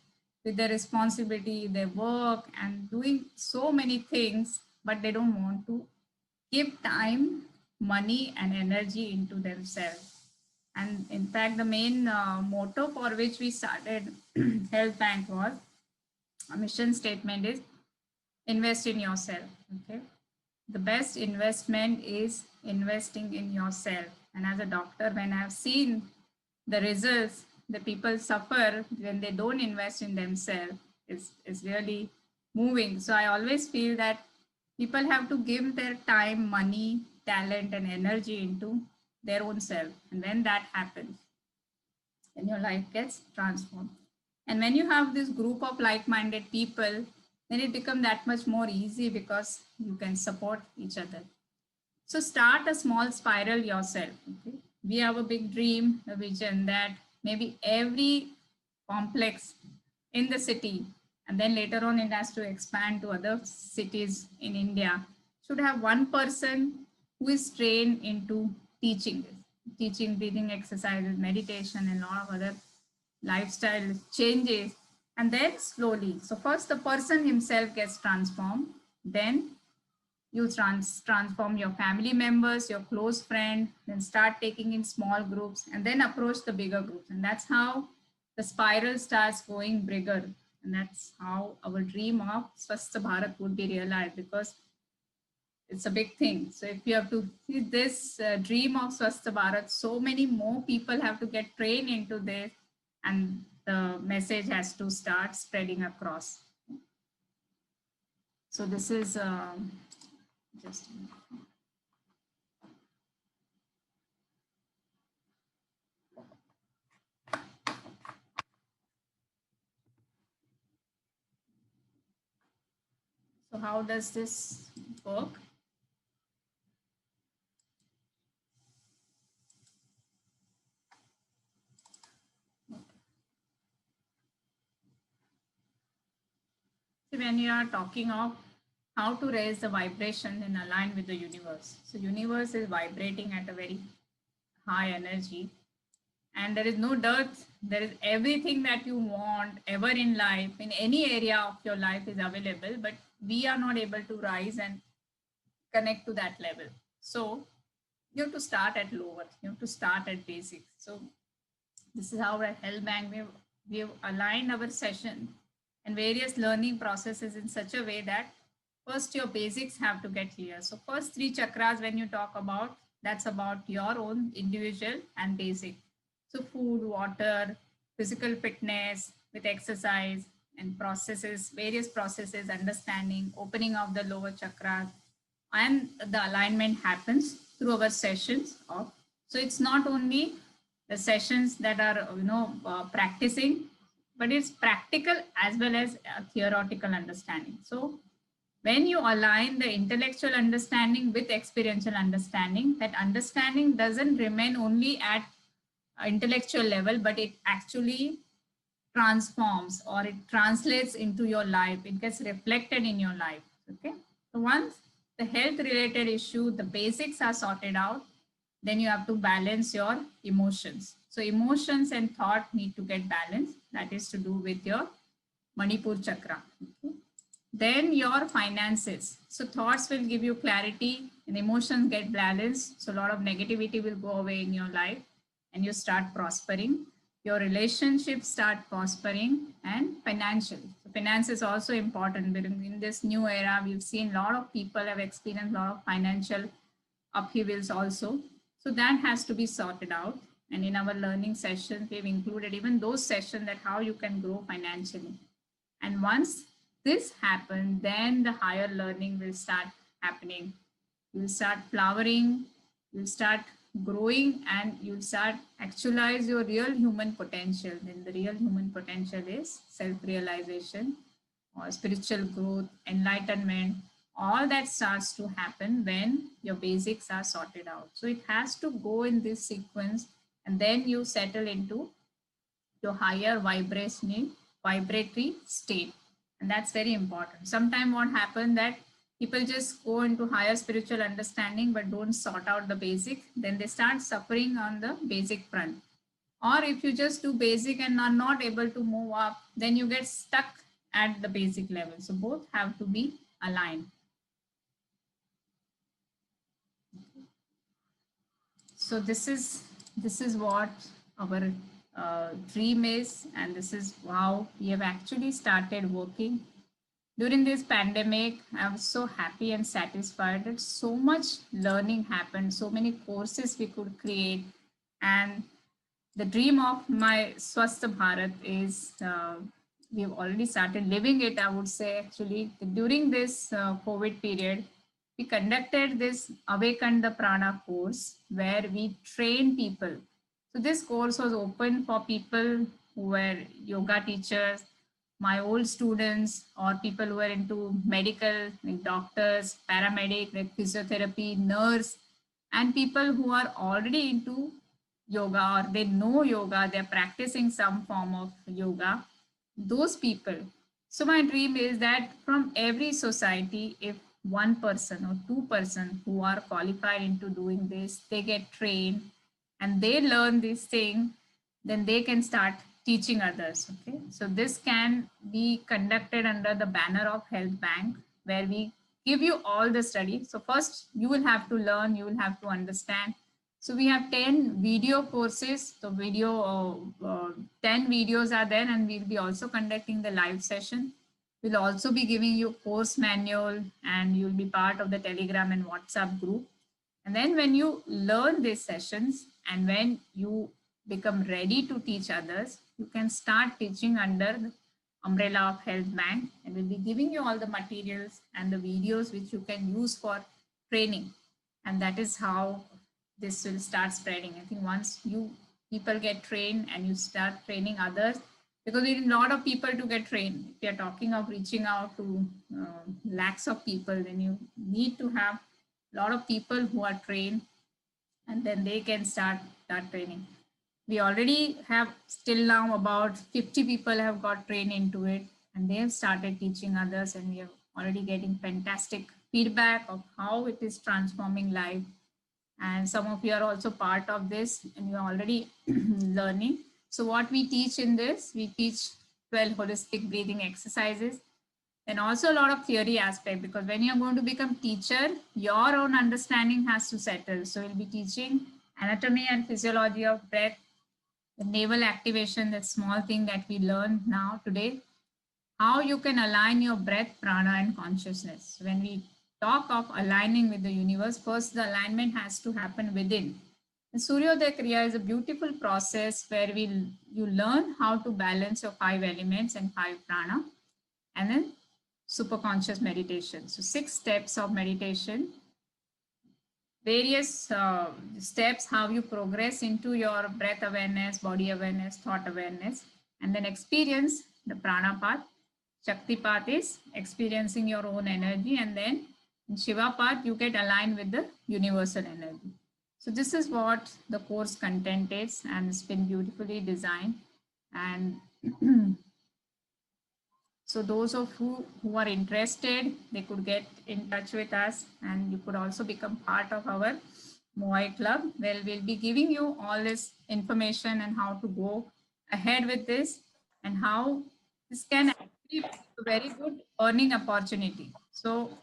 with their responsibility, their work, and doing so many things, but they don't want to give time, money, and energy into themselves. And in fact, the main motto for which we started Health Bank was, a mission statement is invest in yourself. Okay, the best investment is investing in yourself. And as a doctor, when I've seen the results, the people suffer when they don't invest in themselves, is really moving. So I always feel that people have to give their time, money, talent, and energy into their own self. And when that happens, then your life gets transformed. And when you have this group of like-minded people, then it becomes that much more easy because you can support each other. So start a small spiral yourself. Okay? We have a big dream, a vision that maybe every complex in the city, and then later on it has to expand to other cities in India, should have one person who is trained into teaching this, teaching breathing exercises, meditation, and a lot of other lifestyle changes. And then slowly, so first the person himself gets transformed, then you transform your family members, your close friend, then start taking in small groups, and then approach the bigger groups. And that's how the spiral starts going bigger. And that's how our dream of Swasth Bharat would be realized, because it's a big thing. So if you have to see this dream of Swasth Bharat, so many more people have to get trained into this, and the message has to start spreading across. So this is just so how does this work? So when you are talking of how to raise the vibration and align with the universe, so universe is vibrating at a very high energy, and there is no dearth. There is everything that you want ever in life, in any area of your life is available, but we are not able to rise and connect to that level. So you have to start at lower, you have to start at basics. So this is how at Hellbank we've aligned our session and various learning processes in such a way that first your basics have to get clear. So first 3 chakras, when you talk about, that's about your own individual and basic. So food, water, physical fitness with exercise and processes, various processes, understanding, opening of the lower chakras, and the alignment happens through our sessions of. So it's not only the sessions that are practicing, but it's practical as well as theoretical understanding. So when you align the intellectual understanding with experiential understanding, that understanding doesn't remain only at intellectual level, but it actually transforms or it translates into your life. It gets reflected in your life. Okay. So once the health related issue, the basics are sorted out, then you have to balance your emotions. So emotions and thought need to get balanced. That is to do with your Manipur chakra. Okay. Then your finances. So thoughts will give you clarity and emotions get balanced. So a lot of negativity will go away in your life and you start prospering. Your relationships start prospering, and financial. So finance is also important. In this new era, we've seen a lot of people have experienced a lot of financial upheavals also. So that has to be sorted out. And in our learning sessions, we've included even those sessions that how you can grow financially. And once this happens, then the higher learning will start happening. You'll start flowering, you'll start growing, and you'll start actualize your real human potential. Then the real human potential is self-realization or spiritual growth, enlightenment. All that starts to happen when your basics are sorted out. So it has to go in this sequence, and then you settle into your higher vibratory state. And that's very important. Sometimes what happens that people just go into higher spiritual understanding but don't sort out the basic, then they start suffering on the basic front. Or if you just do basic and are not able to move up, then you get stuck at the basic level. So both have to be aligned. So this is what our dream is, and this is how we have actually started working. During this pandemic, I was so happy and satisfied that so much learning happened, so many courses we could create. And the dream of my Swasth Bharat is we've already started living it, I would say. Actually, during this COVID period, we conducted this Awaken the Prana course where we train people. So this course was open for people who were yoga teachers, my old students, or people who are into medical, like doctors, paramedic, like physiotherapy, nurse, and people who are already into yoga or they know yoga, they're practicing some form of yoga, those people. So my dream is that from every society, if one person or two person who are qualified into doing this, they get trained and they learn this thing, then they can start teaching others. Okay, so this can be conducted under the banner of Health Bank, where we give you all the study. So first you will have to learn, you will have to understand. So we have 10 video courses. So 10 videos are there, and we'll be also conducting the live session. We'll also be giving you course manual, and you'll be part of the Telegram and WhatsApp group. And then when you learn these sessions and when you become ready to teach others, you can start teaching under the umbrella of Health Bank, and we'll be giving you all the materials and the videos which you can use for training. And that is how this will start spreading. I think once you people get trained and you start training others, because we need a lot of people to get trained. If you're talking of reaching out to lakhs of people, then you need to have a lot of people who are trained, and then they can start training. We already have still now about 50 people have got trained into it, and they have started teaching others, and we are already getting fantastic feedback of how it is transforming life. And some of you are also part of this and you're already learning. So what we teach in this, we teach 12 holistic breathing exercises, and also a lot of theory aspect, because when you're going to become teacher, your own understanding has to settle. So we'll be teaching anatomy and physiology of breath, the naval activation, that small thing that we learn now today, how you can align your breath, prana, and consciousness. When we talk of aligning with the universe, first the alignment has to happen within. The Suryodaya Kriya is a beautiful process where you learn how to balance your 5 elements and 5 prana, and then superconscious meditation. So 6 steps of meditation, various steps, how you progress into your breath awareness, body awareness, thought awareness, and then experience the prana path. Shakti path is experiencing your own energy, and then in Shiva path, you get aligned with the universal energy. So this is what the course content is, and it's been beautifully designed. And so those of who are interested, they could get in touch with us, and you could also become part of our Moai Club, where we'll be giving you all this information and how to go ahead with this, and how this can actually be a very good earning opportunity. So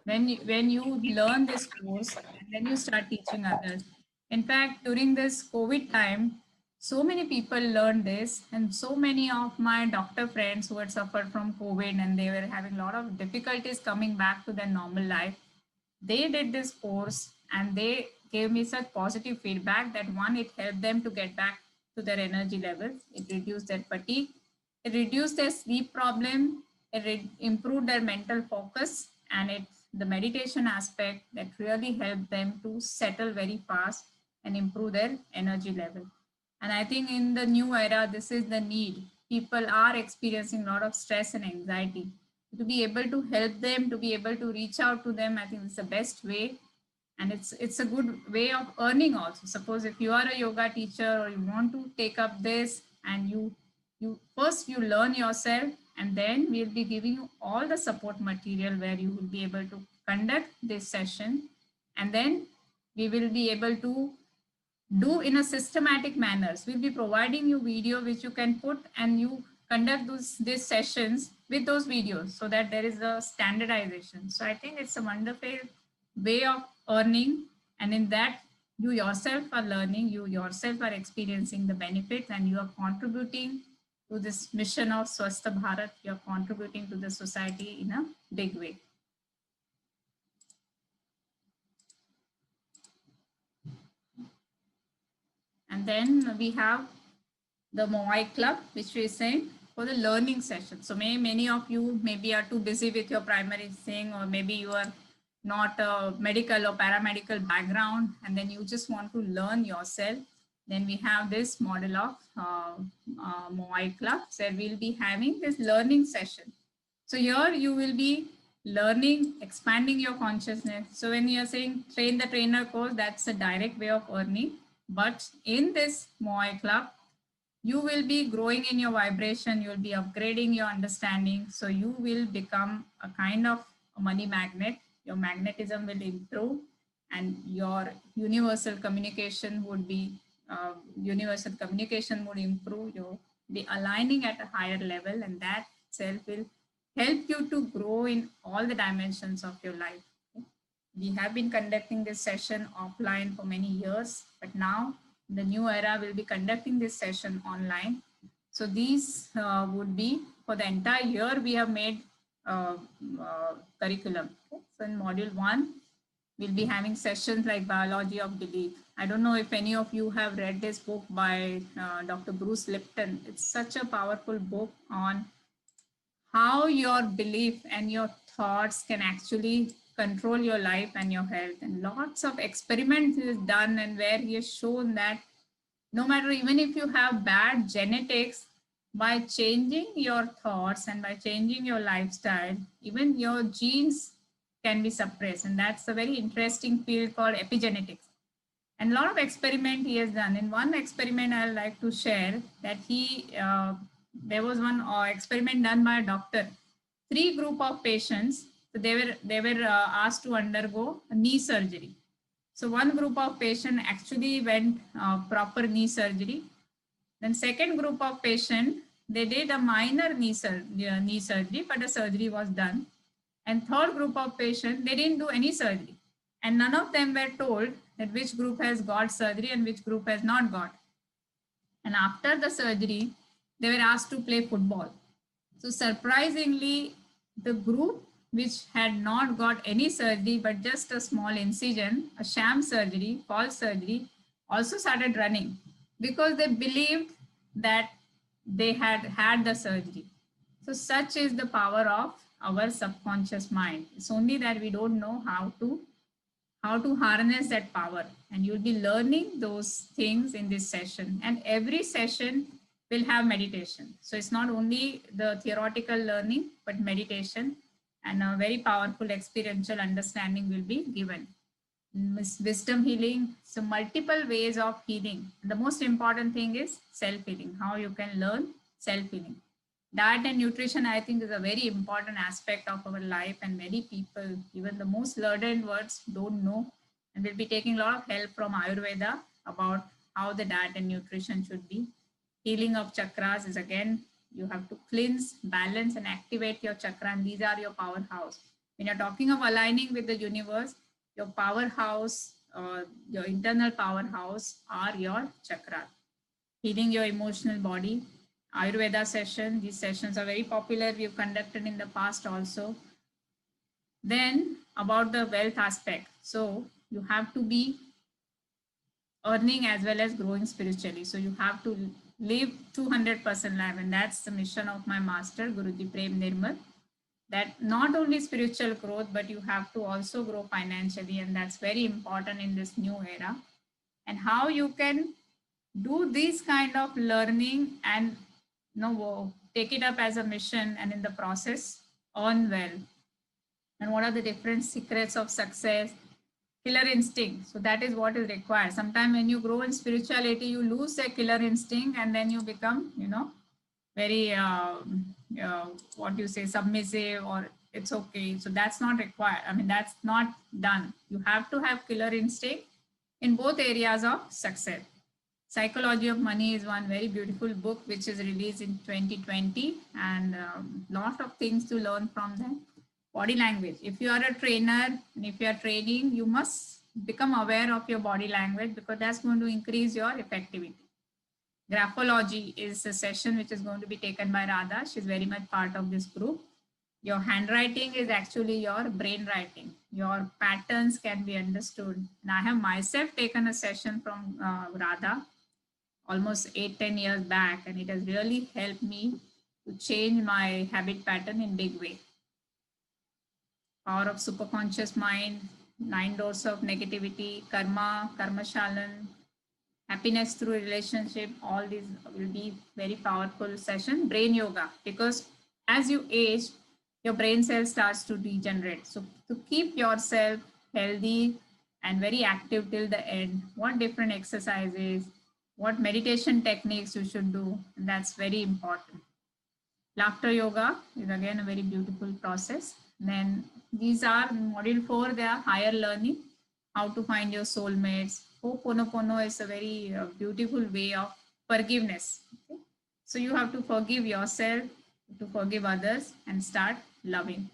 when you learn this course and then you start teaching others. In fact, during this COVID time, so many people learned this, and so many of my doctor friends who had suffered from COVID and they were having a lot of difficulties coming back to their normal life, they did this course and they gave me such positive feedback that one, it helped them to get back to their energy levels, it reduced their fatigue, it reduced their sleep problem, it improved their mental focus, and it the meditation aspect that really helped them to settle very fast and improve their energy level. And I think in the new era, this is the need. People are experiencing a lot of stress and anxiety. To be able to help them, to be able to reach out to them, I think it's the best way. And it's a good way of earning also. Suppose if you are a yoga teacher or you want to take up this, and you first you learn yourself, and then we'll be giving you all the support material where you will be able to conduct this session, and then we will be able to do in a systematic manner. So we'll be providing you video which you can put, and you conduct these sessions with those videos, so that there is a standardization. So I think it's a wonderful way of earning, and in that you yourself are learning, you yourself are experiencing the benefits, and you are contributing to this mission of Swasth Bharat. You are contributing to the society in a big way. And then we have the Moai Club, which we are saying for the learning session. So many of you maybe are too busy with your primary thing, or maybe you are not a medical or paramedical background, and then you just want to learn yourself. Then we have this model of Moai Club, where we'll be having this learning session. So here you will be learning, expanding your consciousness. So when you're saying train the trainer course, that's a direct way of earning. But in this Moai Club, you will be growing in your vibration, you'll be upgrading your understanding. So you will become a kind of a money magnet. Your magnetism will improve and your universal communication would improve. You'll be aligning at a higher level, and that itself will help you to grow in all the dimensions of your life. We have been conducting this session offline for many years, but now in the new era, we'll be conducting this session online. So these would be for the entire year, we have made curriculum. Okay? So in module 1, we'll be having sessions like biology of belief. I don't know if any of you have read this book by Dr. Bruce Lipton. It's such a powerful book on how your belief and your thoughts can actually control your life and your health. And lots of experiments is done, and where he has shown that no matter, even if you have bad genetics, by changing your thoughts and by changing your lifestyle, even your genes can be suppressed. And that's a very interesting field called epigenetics. And a lot of experiment he has done. In one experiment I'd like to share that there was one experiment done by a doctor. 3 group of patients, so they were asked to undergo a knee surgery. So one group of patient actually went proper knee surgery. Then second group of patient, they did a minor knee surgery, but the surgery was done. And third group of patient, they didn't do any surgery. And none of them were told that which group has got surgery and which group has not got. And after the surgery, they were asked to play football. So surprisingly, the group which had not got any surgery, but just a small incision, a sham surgery, false surgery, also started running because they believed that they had had the surgery. So such is the power of our subconscious mind. It's only that we don't know how to harness that power, and you'll be learning those things in this session. And every session will have meditation. So it's not only the theoretical learning, but meditation and a very powerful experiential understanding will be given. Wisdom healing, so multiple ways of healing. The most important thing is self-healing, how you can learn self-healing. Diet and nutrition, I think, is a very important aspect of our life, and many people, even the most learned words, don't know. And we'll be taking a lot of help from Ayurveda about how the diet and nutrition should be. Healing of chakras is, again, you have to cleanse, balance, and activate your chakra, and these are your powerhouse. When you're talking of aligning with the universe, your powerhouse, your internal powerhouse are your chakras. Healing your emotional body, Ayurveda session. These sessions are very popular. We've conducted in the past also. Then about the wealth aspect. So you have to be earning as well as growing spiritually. So you have to live 200% life. And that's the mission of my master, Guruji Prem Nirmal. That not only spiritual growth, but you have to also grow financially. And that's very important in this new era. And how you can do this kind of learning and take it up as a mission, and in the process earn well. And what are the different secrets of success? Killer instinct. So that is what is required. Sometimes when you grow in spirituality, you lose a killer instinct, and then you become, very submissive, or it's okay. So that's not required. I mean, that's not done. You have to have killer instinct in both areas of success. Psychology of Money is one very beautiful book which is released in 2020, and lot of things to learn from them. Body language. If you are a trainer and if you are training, you must become aware of your body language, because that's going to increase your effectivity. Graphology is a session which is going to be taken by Radha. She's very much part of this group. Your handwriting is actually your brain writing. Your patterns can be understood. And I have myself taken a session from Radha almost 8-10 years back, and it has really helped me to change my habit pattern in big way. Power of superconscious mind, 9 doors of negativity, karma, karmashalan, happiness through relationship, all these will be very powerful session. Brain yoga, because as you age, your brain cell starts to degenerate. So to keep yourself healthy, and very active till the end, what different exercises, what meditation techniques you should do. And that's very important. Laughter yoga is again a very beautiful process. Then these are module 4, they are higher learning, how to find your soulmates. Ho'oponopono is a very beautiful way of forgiveness. Okay? So you have to forgive yourself, to forgive others, and start loving.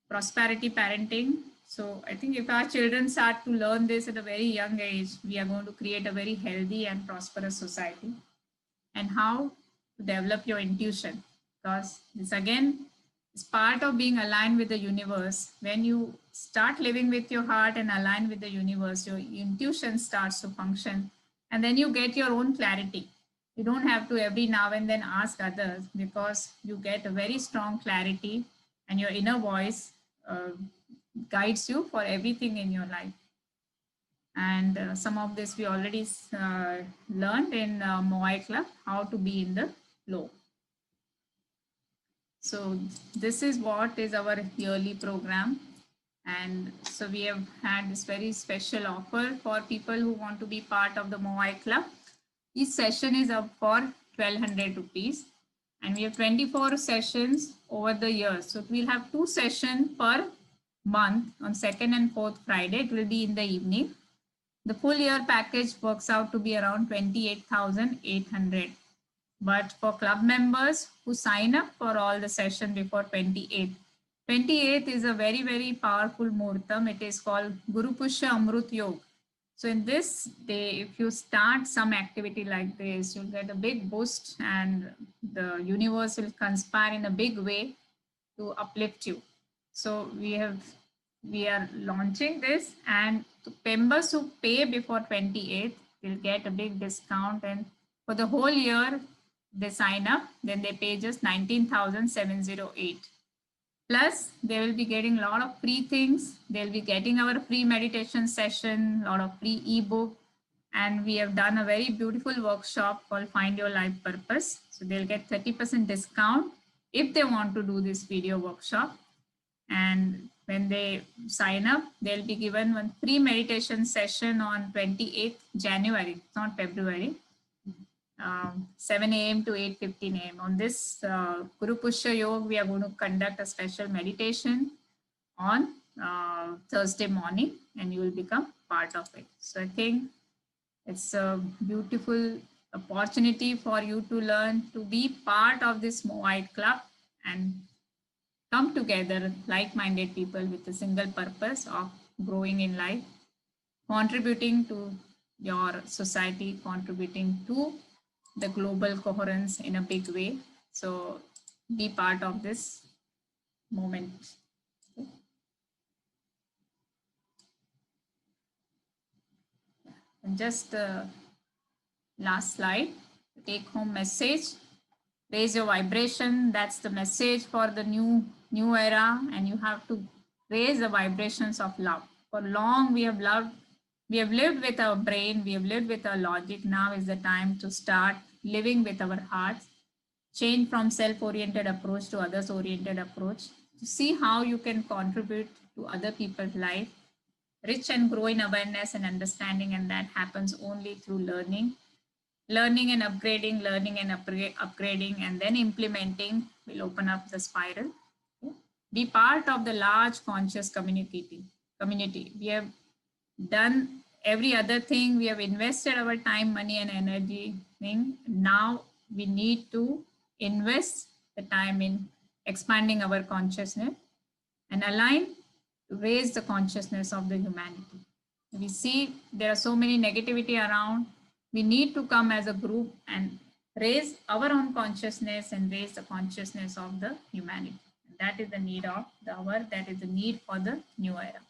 Prosperity parenting. So I think if our children start to learn this at a very young age, we are going to create a very healthy and prosperous society. And how to develop your intuition, because this again is part of being aligned with the universe. When you start living with your heart and align with the universe, your intuition starts to function, and then you get your own clarity. You don't have to every now and then ask others, because you get a very strong clarity, and your inner voice guides you for everything in your life. And some of this we already learned in Moai Club, how to be in the flow. So this is what is our yearly program. And so we have had this very special offer for people who want to be part of the Moai Club. Each session is up for 1200 rupees. And we have 24 sessions over the year. So we'll have 2 sessions per month on 2nd and 4th Friday. It will be in the evening. The full year package works out to be around 28,800. But for club members who sign up for all the session before 28th, 28th is a very, very powerful Muhurtam. It is called Guru Pushya Amrut Yog. So in this day, if you start some activity like this, you'll get a big boost, and the universe will conspire in a big way to uplift you. So we are launching this, and members who pay before 28th will get a big discount, and for the whole year they sign up, then they pay just 19,708. Plus they will be getting a lot of free things. They'll be getting our free meditation session, a lot of free ebook, and we have done a very beautiful workshop called Find Your Life Purpose. So they'll get 30% discount if they want to do this video workshop. And when they sign up, they'll be given one free meditation session on 28th January, not February, 7 a.m. to 8:15 a.m. On this Guru Pushya Yoga, we are going to conduct a special meditation on Thursday morning, and you will become part of it. So I think it's a beautiful opportunity for you to learn to be part of this Moai Club and come together like-minded people with a single purpose of growing in life, contributing to your society, contributing to the global coherence in a big way. So be part of this moment. And just last slide, take home message. Raise your vibration. That's the message for the new era, and you have to raise the vibrations of love. For long we have lived with our brain, we have lived with our logic. Now is the time to start living with our hearts. Change from self-oriented approach to others-oriented approach, to see how you can contribute to other people's life, rich and grow in awareness and understanding, and that happens only through learning and upgrading, upgrading, and then implementing will open up the spiral. Be part of the large conscious community. We have done every other thing. We have invested our time, money, and energy thing. Now we need to invest the time in expanding our consciousness and align to raise the consciousness of the humanity. We see there are so many negativity around. We need to come as a group and raise our own consciousness and raise the consciousness of the humanity. That is the need of the hour. That is the need for the new era.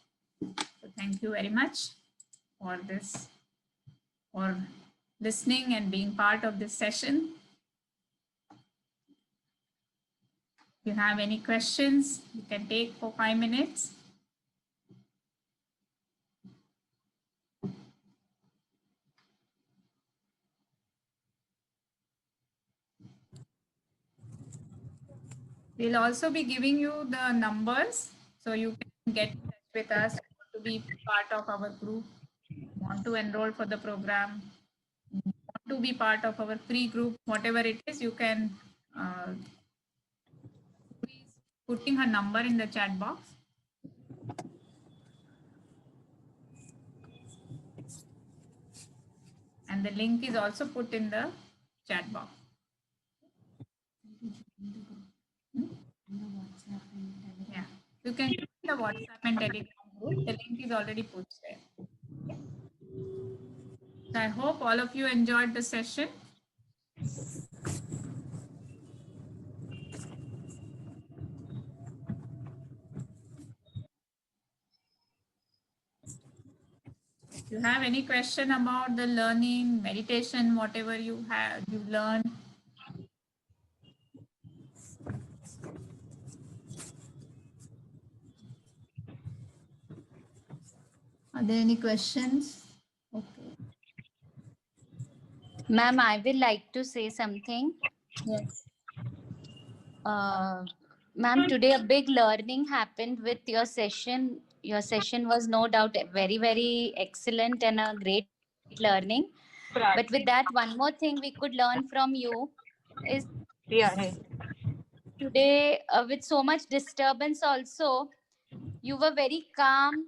So thank you very much for this, for listening and being part of this session. If you have any questions, you can take for 5 minutes. We'll also be giving you the numbers so you can get in touch with us to be part of our group, want to enroll for the program, want to be part of our free group, whatever it is, you can please putting her number in the chat box. And the link is also put in the chat box. Yeah, you can join the WhatsApp and Telegram group. The link is already put there. Okay. So I hope all of you enjoyed the session. If you have any question about the learning, meditation, whatever you learned, are there any questions? Okay. Ma'am, I will like to say something. Yes. Ma'am, today a big learning happened with your session. Your session was no doubt very, very excellent and a great learning. But with that, one more thing we could learn from you is today, with so much disturbance also, you were very calm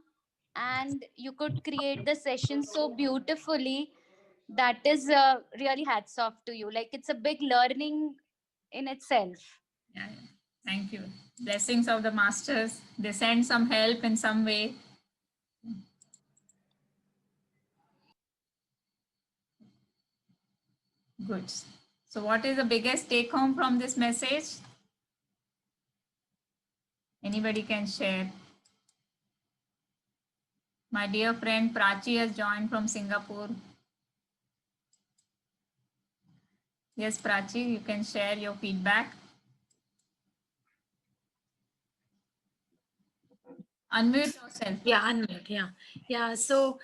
and you could create the session so beautifully. That is really hats off to you. Like, it's a big learning in itself. Yeah, yeah. Thank you. Blessings of the masters. They send some help in some way. Good. So what is the biggest take home from this message? Anybody can share. My dear friend Prachi has joined from Singapore. Yes, Prachi, you can share your feedback. Unmute yourself. Yeah, unmute. Yeah. So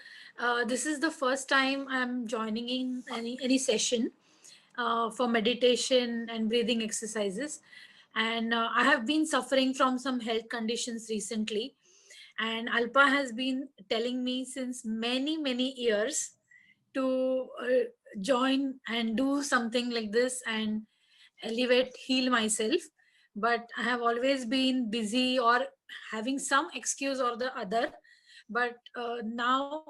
this is the first time I'm joining in any session for meditation and breathing exercises. And I have been suffering from some health conditions recently. And Alpa has been telling me since many years to join and do something like this and elevate, heal myself. But I have always been busy or having some excuse or the other. But now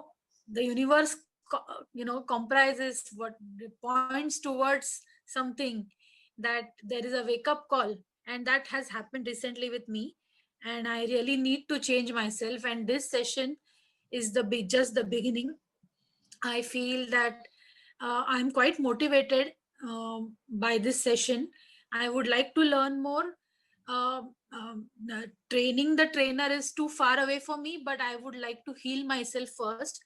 the universe, comprises what points towards something, that there is a wake up call, and that has happened recently with me. And I really need to change myself. And this session is just the beginning. I feel that I'm quite motivated by this session. I would like to learn more. Training the trainer is too far away for me, but I would like to heal myself first.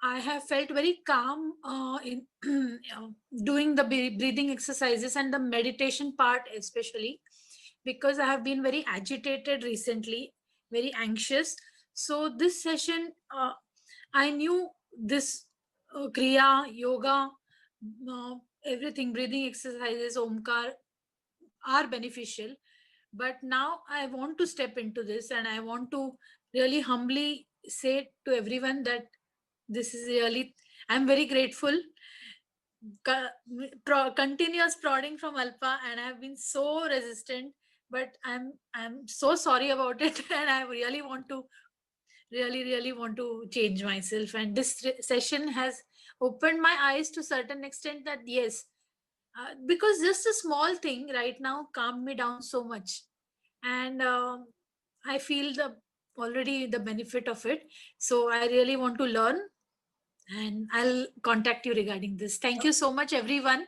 I have felt very calm in doing the breathing exercises and the meditation part, especially because I have been very agitated recently, very anxious. So this session, I knew this Kriya, yoga, everything, breathing exercises, Omkar are beneficial. But now I want to step into this, and I want to really humbly say to everyone that this is really, I'm very grateful. Continuous prodding from Alpa, and I've been so resistant, but I'm so sorry about it. And I really want to really want to change myself. And this session has opened my eyes to certain extent that yes, because just a small thing right now calmed me down so much. And I feel already the benefit of it. So I really want to learn, and I'll contact you regarding this. Thank you so much, everyone,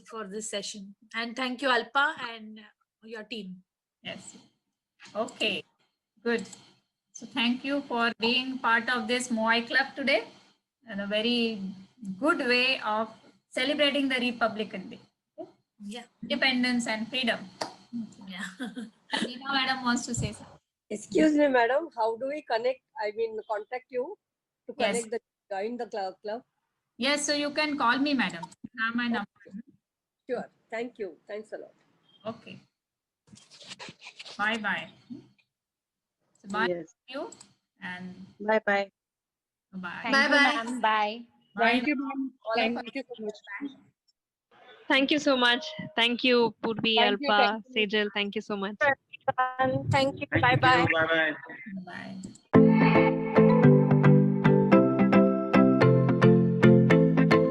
for this session. And thank you, Alpa, and your team. Yes. Okay. Good. So thank you for being part of this Moai Club today, and a very good way of celebrating the Republican Day. Okay? Yeah. Independence and freedom. Yeah. Nina madam wants to say something. Excuse me, madam. How do we connect? I mean, contact you to Yes. connect join the club. Yes, so you can call me, madam. You have my number. Sure. Thank you. Thanks a lot. Okay. Bye bye. So bye Yes. you, And Bye bye. bye. Thank you, Bye-bye. ma'am. Bye. Thank you, now. ma'am. All of Thank you so much. Thank you so much. Thank you, Purvi, Thank you, Alpa, thank you. Sejal. Thank you so much. Thank you. Thank Bye bye. you. Bye bye. Bye.